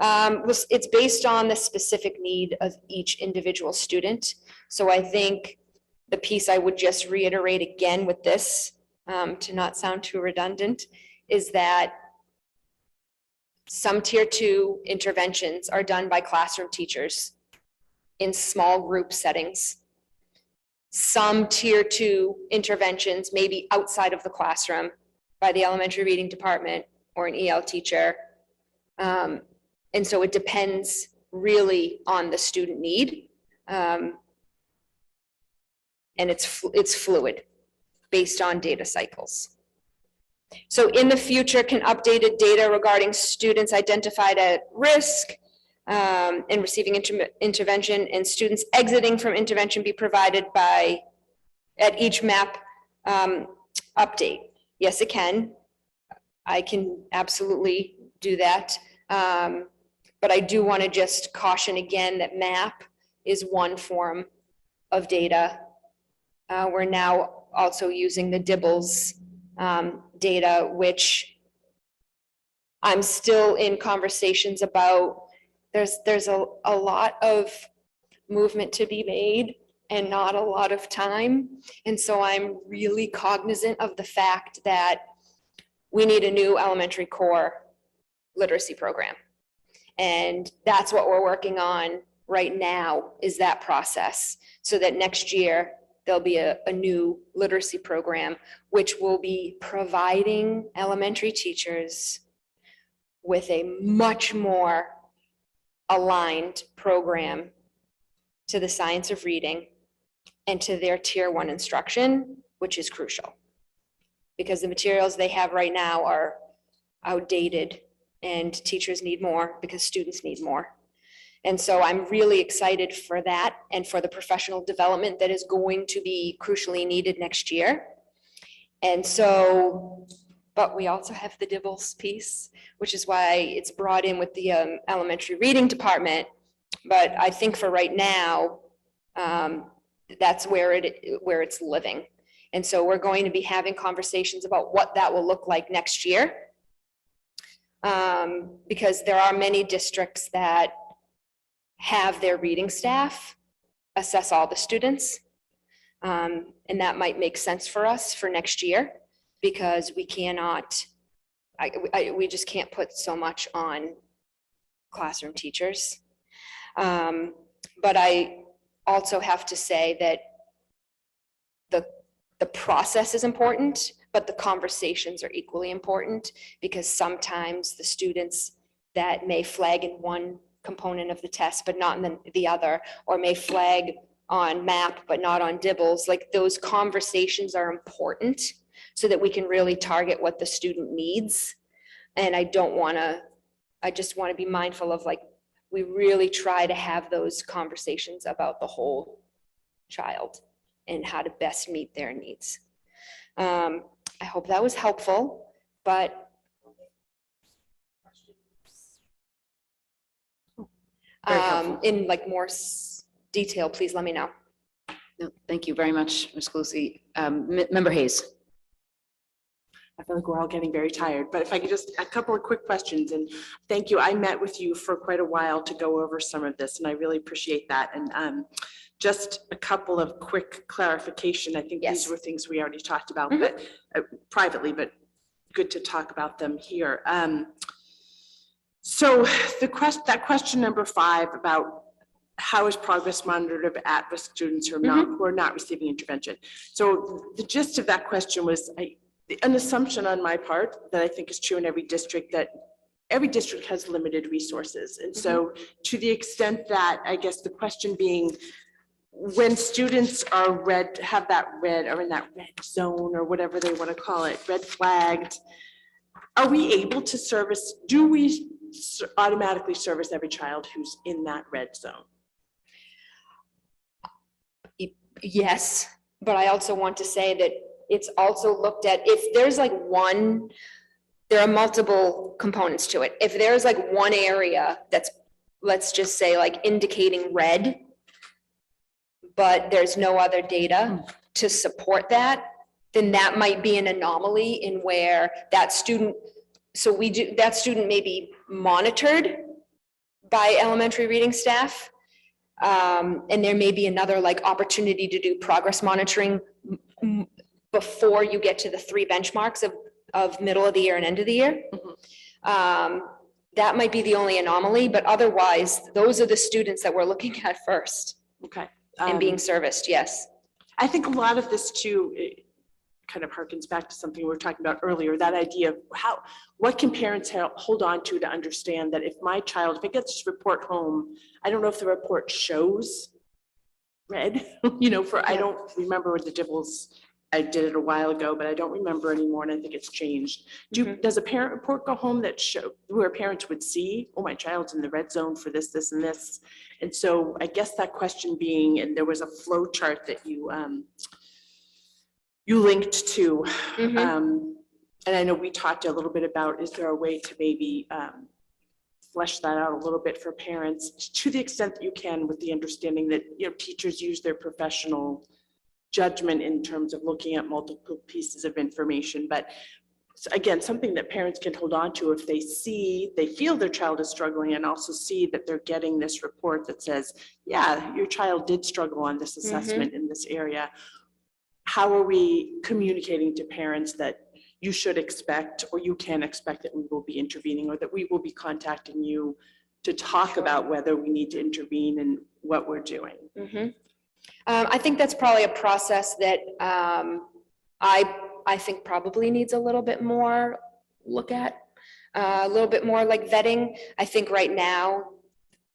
It's based on the specific need of each individual student. So I think the piece I would just reiterate again with this, to not sound too redundant, is that some tier 2 interventions are done by classroom teachers in small group settings. Some tier 2 interventions may be outside of the classroom by the elementary reading department or an EL teacher. And so it depends really on the student need. And it's fluid based on data cycles. So in the future, can updated data regarding students identified at risk in receiving intervention and students exiting from intervention be provided at each MAP update? Yes, it can. I can absolutely do that. But I do want to just caution again that MAP is one form of data. We're now also using the DIBBLES data, which I'm still in conversations about. There's a lot of movement to be made and not a lot of time. And so I'm really cognizant of the fact that we need a new elementary core literacy program. And that's what we're working on right now, is that process, so that next year there'll be a new literacy program, which will be providing elementary teachers with a much more aligned program to the science of reading and to their tier 1 instruction, which is crucial. Because the materials they have right now are outdated and teachers need more because students need more. And so I'm really excited for that and for the professional development that is going to be crucially needed next year. And so, but we also have the DIBELS piece, which is why it's brought in with the elementary reading department. But I think for right now, that's where it's living. And so we're going to be having conversations about what that will look like next year. Because there are many districts that have their reading staff assess all the students. And that might make sense for us for next year, because we cannot, we just can't put so much on classroom teachers. But I also have to say that the process is important, but the conversations are equally important, because sometimes the students that may flag in one component of the test, but not in the other, or may flag on MAP, but not on DIBELS, like those conversations are important so that we can really target what the student needs. And I just want to be mindful of, like, we really try to have those conversations about the whole child and how to best meet their needs. I hope that was helpful, but in like more detail, please let me know. No, thank you very much, Ms. Calusi. Member Hayes. I feel like we're all getting very tired, but if I could just, a couple of quick questions, and thank you. I met with you for quite a while to go over some of this, and I really appreciate that. And just a couple of quick clarification. I think these were things we already talked about, but privately, but good to talk about them here. So that question number 5 about how is progress monitored of at-risk students who are not receiving intervention. So the gist of that question was an assumption on my part that I think is true in every district, that every district has limited resources. And so to the extent that, I guess the question being, when students are have that red, or in that red zone, or whatever they want to call it, red flagged, are we able to service, do we automatically service every child who's in that red zone? Yes, but I also want to say that it's also looked at, if there's like one, there are multiple components to it. If there's like one area that's, let's just say, like indicating red, but there's no other data to support that, then that might be an anomaly in where that student, that student may be monitored by elementary reading staff. And there may be another like opportunity to do progress monitoring before you get to the 3 benchmarks of middle of the year and end of the year. That might be the only anomaly, but otherwise, those are the students that we're looking at first. Okay. And being serviced, yes. I think a lot of this too, it kind of harkens back to something we were talking about earlier, that idea of what can parents hold on to understand that if my child, if I get this report home, I don't know if the report shows red, I don't remember what the DIBELS, I did it a while ago, but I don't remember anymore, and I think it's changed. Does a parent report go home that where parents would see, oh, my child's in the red zone for this, this, and this? And so I guess that question being, and there was a flow chart that you linked to, and I know we talked a little bit about, is there a way to maybe flesh that out a little bit for parents to the extent that you can, with the understanding that teachers use their professional judgment in terms of looking at multiple pieces of information, but again, something that parents can hold on to if they feel their child is struggling, and also see that they're getting this report that says, yeah, your child did struggle on this assessment in this area. How are we communicating to parents that you should expect, or you can expect, that we will be intervening, or that we will be contacting you to talk about whether we need to intervene and what we're doing? I think that's probably a process that I think probably needs a little bit more look at, a little bit more like vetting. I think right now,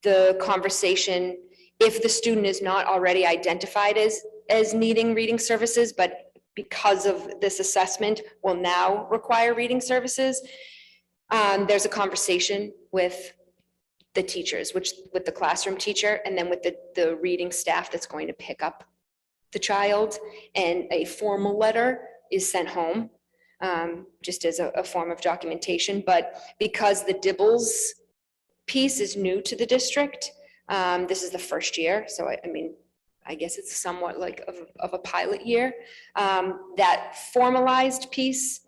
the conversation, if the student is not already identified as needing reading services, but because of this assessment will now require reading services, there's a conversation with the teachers, with the classroom teacher, and then with the reading staff that's going to pick up the child, and a formal letter is sent home, just as a form of documentation. But because the Dibbles piece is new to the district, this is the first year, so I mean, I guess it's somewhat like of a pilot year. That formalized piece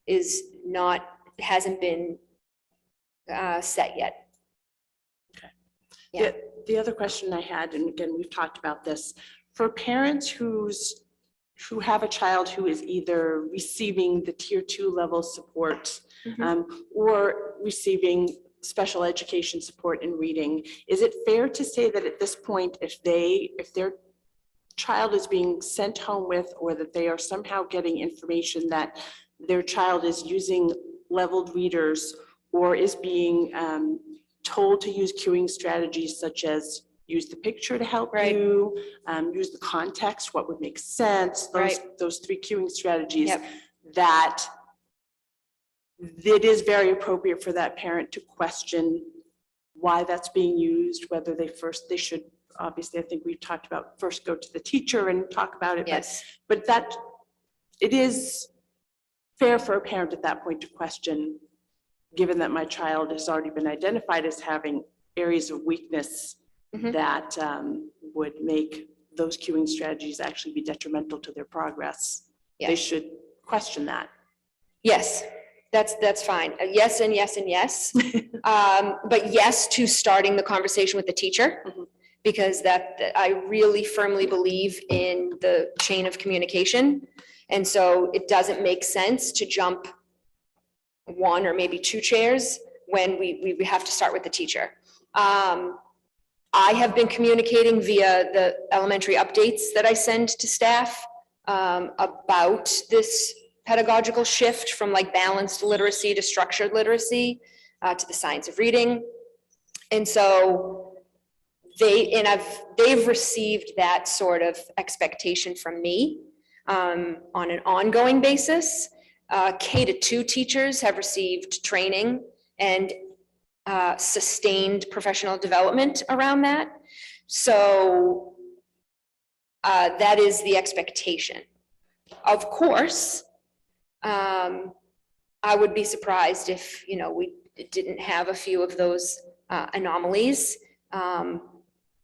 hasn't been set yet. Yeah. The other question I had, and again, we've talked about this, for parents who have a child who is either receiving the tier 2 level support or receiving special education support in reading, is it fair to say that at this point, if their child is being sent home with, or that they are somehow getting information that their child is using leveled readers, or is being told to use cueing strategies such as use the picture to help you, use the context, what would make sense, those 3 cueing strategies, that it is very appropriate for that parent to question why that's being used, whether they should, obviously, I think we've talked about first go to the teacher and talk about it. Yes. But that it is fair for a parent at that point to question, given that my child has already been identified as having areas of weakness that would make those cueing strategies actually be detrimental to their progress. Yes. They should question that. Yes, that's fine. Yes and yes and yes. But yes to starting the conversation with the teacher, because that I really firmly believe in the chain of communication. And so it doesn't make sense to jump 1 or maybe 2 chairs when we have to start with the teacher. I have been communicating via the elementary updates that I send to staff about this pedagogical shift from like balanced literacy to structured literacy to the science of reading. And so they've received that sort of expectation from me on an ongoing basis. K-2 teachers have received training and sustained professional development around that. So that is the expectation. Of course, I would be surprised if, we didn't have a few of those anomalies.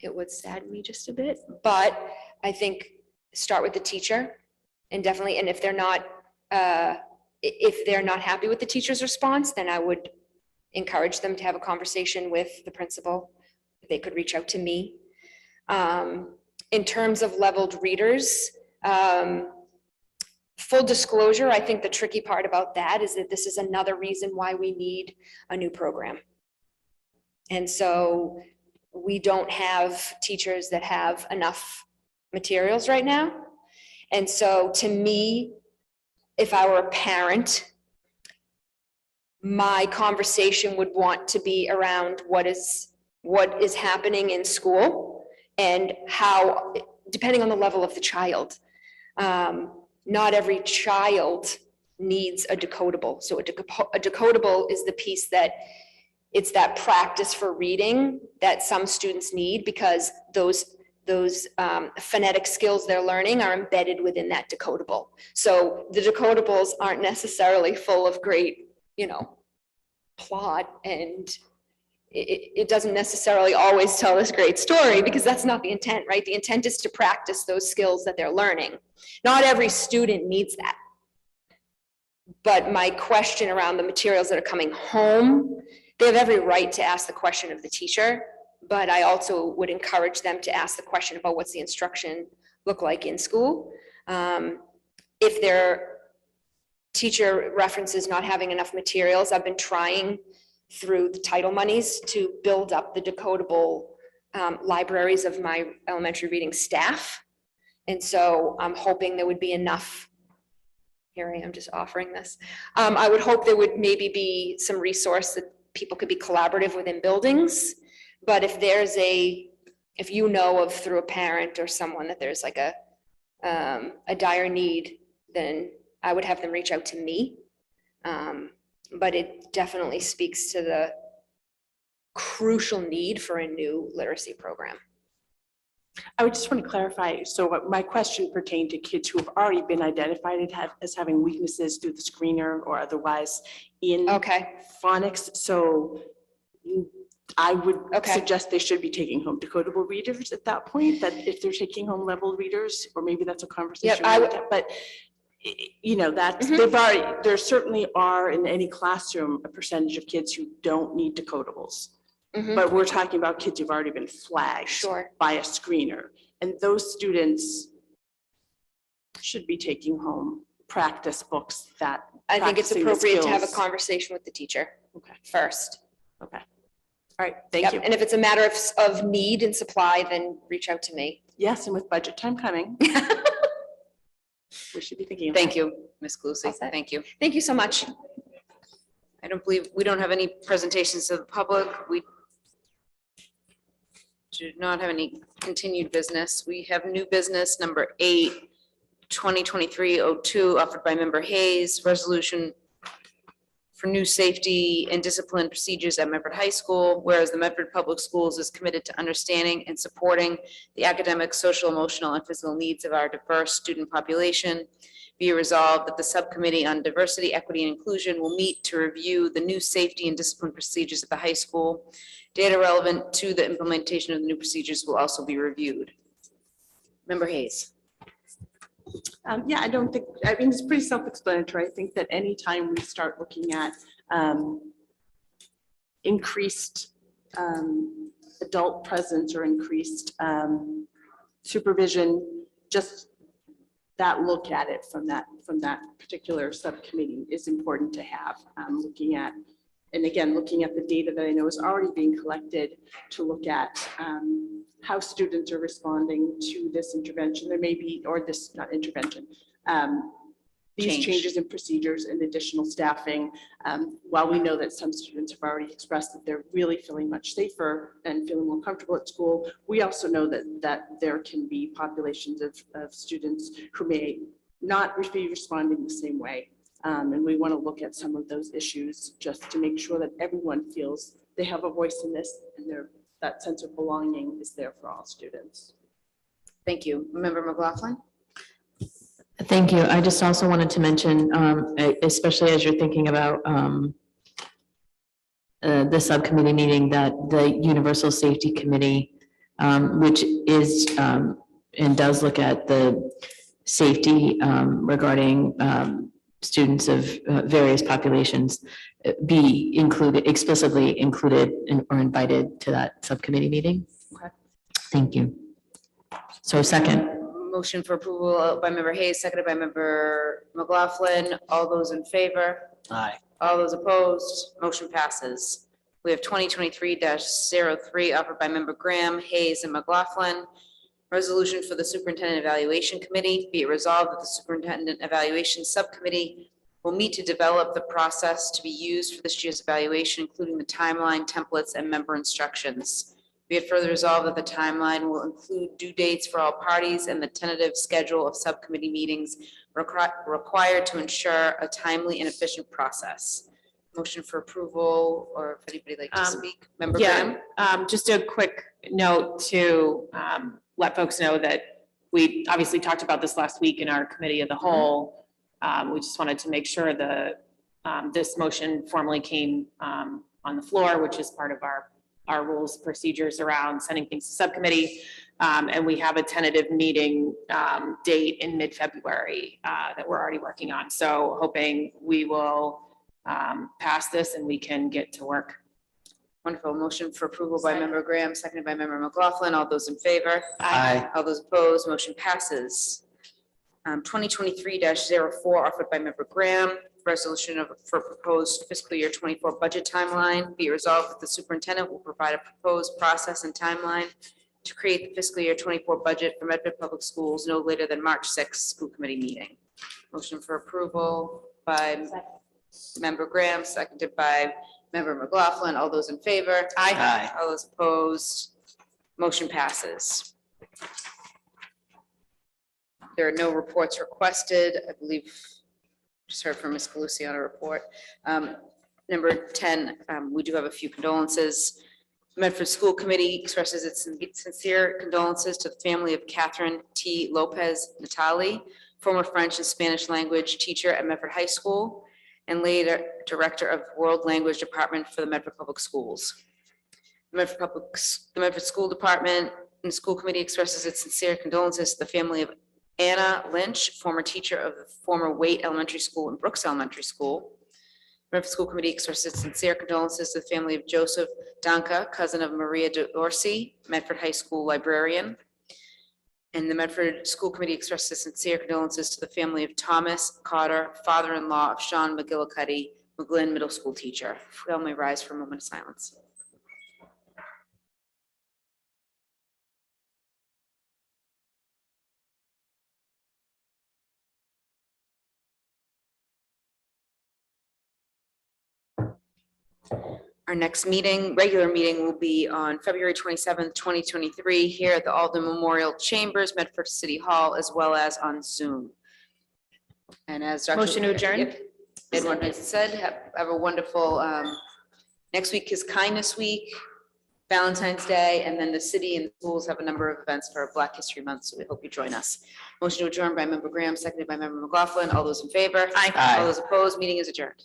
It would sadden me just a bit, but I think start with the teacher, and definitely, and if they're not happy with the teacher's response, then I would encourage them to have a conversation with the principal. They could reach out to me. In terms of leveled readers, full disclosure, I think the tricky part about that is that this is another reason why we need a new program. And so we don't have teachers that have enough materials right now. And so to me, if I were a parent, my conversation would want to be around what is happening in school and how, depending on the level of the child, not every child needs a decodable. So a decodable is the piece that it's that practice for reading that some students need, because those phonetic skills they're learning are embedded within that decodable. So the decodables aren't necessarily full of great, plot, and it doesn't necessarily always tell this great story, because that's not the intent, right? The intent is to practice those skills that they're learning. Not every student needs that. But my question around the materials that are coming home, they have every right to ask the question of the teacher, but I also would encourage them to ask the question about what's the instruction look like in school. If their teacher references not having enough materials, I've been trying through the title monies to build up the decodable libraries of my elementary reading staff. And so I'm hoping there would be enough. Here I am just offering this. I would hope there would maybe be some resource that people could be collaborative within buildings. But if there's if you know of through a parent or someone that there's like a dire need, then I would have them reach out to me. But it definitely speaks to the crucial need for a new literacy program. I would just want to clarify, so what my question pertained to kids who have already been identified as having weaknesses through the screener or otherwise in Okay, phonics. So I would Okay. suggest they should be taking home decodable readers at that point, that if they're taking home level readers, or maybe that's a conversation. I we would- would have, but you know, that's, Mhm. they've already, there certainly are in any classroom, a percentage of kids who don't need decodables. Mhm. But we're talking about kids who've already been flagged Sure. by a screener. And those students should be taking home practice books that. I think it's practicing the appropriate to have a skills. conversation with the teacher Okay. first. Okay. All right, thank Yep, you. and if it's a matter of need and supply, then reach out to me. Yes, and with budget time coming, we should be thinking. of Thank that. you, Ms. Calusi. All set. Thank you. Thank you so much. I don't believe, we don't have any presentations to the public. We do not have any continued business. We have new business number 8, 2023-02, offered by member Hayes, resolution for new safety and discipline procedures at Medford High School, whereas the Medford Public Schools is committed to understanding and supporting the academic, social, emotional, and physical needs of our diverse student population. Be it resolved that the Subcommittee on Diversity, Equity, and Inclusion will meet to review the new safety and discipline procedures at the high school. Data relevant to the implementation of the new procedures will also be reviewed. Member Hayes. Yeah, I don't think, I mean, it's pretty self-explanatory. I think that anytime we start looking at increased adult presence or increased supervision, just that look at it from that particular subcommittee is important to have. Looking at, and again, looking at the data that I know is already being collected to look at how students are responding to this intervention. There may be, or this, not intervention, these Change. changes in procedures and additional staffing. While we know that some students have already expressed that they're really feeling much safer and feeling more comfortable at school, we also know that there can be populations of students who may not be responding the same way. And we want to look at some of those issues just to make sure that everyone feels they have a voice in this and that sense of belonging is there for all students. Thank you. Member McLaughlin? Thank you. I just also wanted to mention, especially as you're thinking about the subcommittee meeting, that the Universal Safety Committee, which is and does look at the safety regarding students of various populations, be included, explicitly included or invited to that subcommittee meeting. Okay. Thank you. So second. Motion for approval by member Hayes, seconded by member McLaughlin. All those in favor? Aye. All those opposed? Motion passes. We have 2023-03 offered by member Graham, Hayes, and McLaughlin. Resolution for the Superintendent Evaluation Committee. Be it resolved that the Superintendent Evaluation Subcommittee will meet to develop the process to be used for this year's evaluation, including the timeline, templates, and member instructions. Be it further resolved that the timeline will include due dates for all parties and the tentative schedule of subcommittee meetings required to ensure a timely and efficient process. Motion for approval, or if anybody like to speak. Member Graham? Yeah, just a quick note to let folks know that we obviously talked about this last week in our committee of the whole. We just wanted to make sure that this motion formally came on the floor, which is part of our our rules, procedures around sending things to subcommittee. And we have a tentative meeting date in mid-February that we're already working on. So hoping we will pass this and we can get to work. Wonderful. Motion for approval by member Graham, seconded by member McLaughlin. All those in favor? Aye. All those opposed, motion passes. 2023-04 offered by member Graham, resolution for proposed fiscal year 24 budget timeline. Be it resolved that the superintendent will provide a proposed process and timeline to create the fiscal year 24 budget for Medford Public Schools no later than March 6th school committee meeting. Motion for approval by member Graham, seconded by member McLaughlin. All those in favor? Aye. All those opposed? Motion passes. There are no reports requested. I believe, just heard from Ms. Calusi on a report. Number 10, we do have a few condolences. Medford School Committee expresses its sincere condolences to the family of Catherine T. Lopez Natali, former French and Spanish language teacher at Medford High School and later director of World Language Department for the Medford Public Schools. The Medford School Department and School Committee expresses its sincere condolences to the family of Anna Lynch, former teacher of the former Waite Elementary School and Brooks Elementary School. Medford School Committee expresses its sincere condolences to the family of Joseph Danka, cousin of Maria D'Orsi, Medford High School librarian. And the Medford School Committee expresses its sincere condolences to the family of Thomas Cotter, father-in-law of Sean McGillicuddy, McGlynn Middle School teacher. Family rise for a moment of silence. Our next meeting, regular meeting, will be on February 27th, 2023, here at the Alden Memorial Chambers, Medford City Hall, as well as on Zoom. And as Dr. Motion to adjourn? Yep. Edward has said, have a wonderful, next week is Kindness Week, Valentine's Day, and then the city and schools have a number of events for Black History Month, so we hope you join us. Motion to adjourn by member Graham, seconded by member McLaughlin. All those in favor? Aye. All those opposed, meeting is adjourned.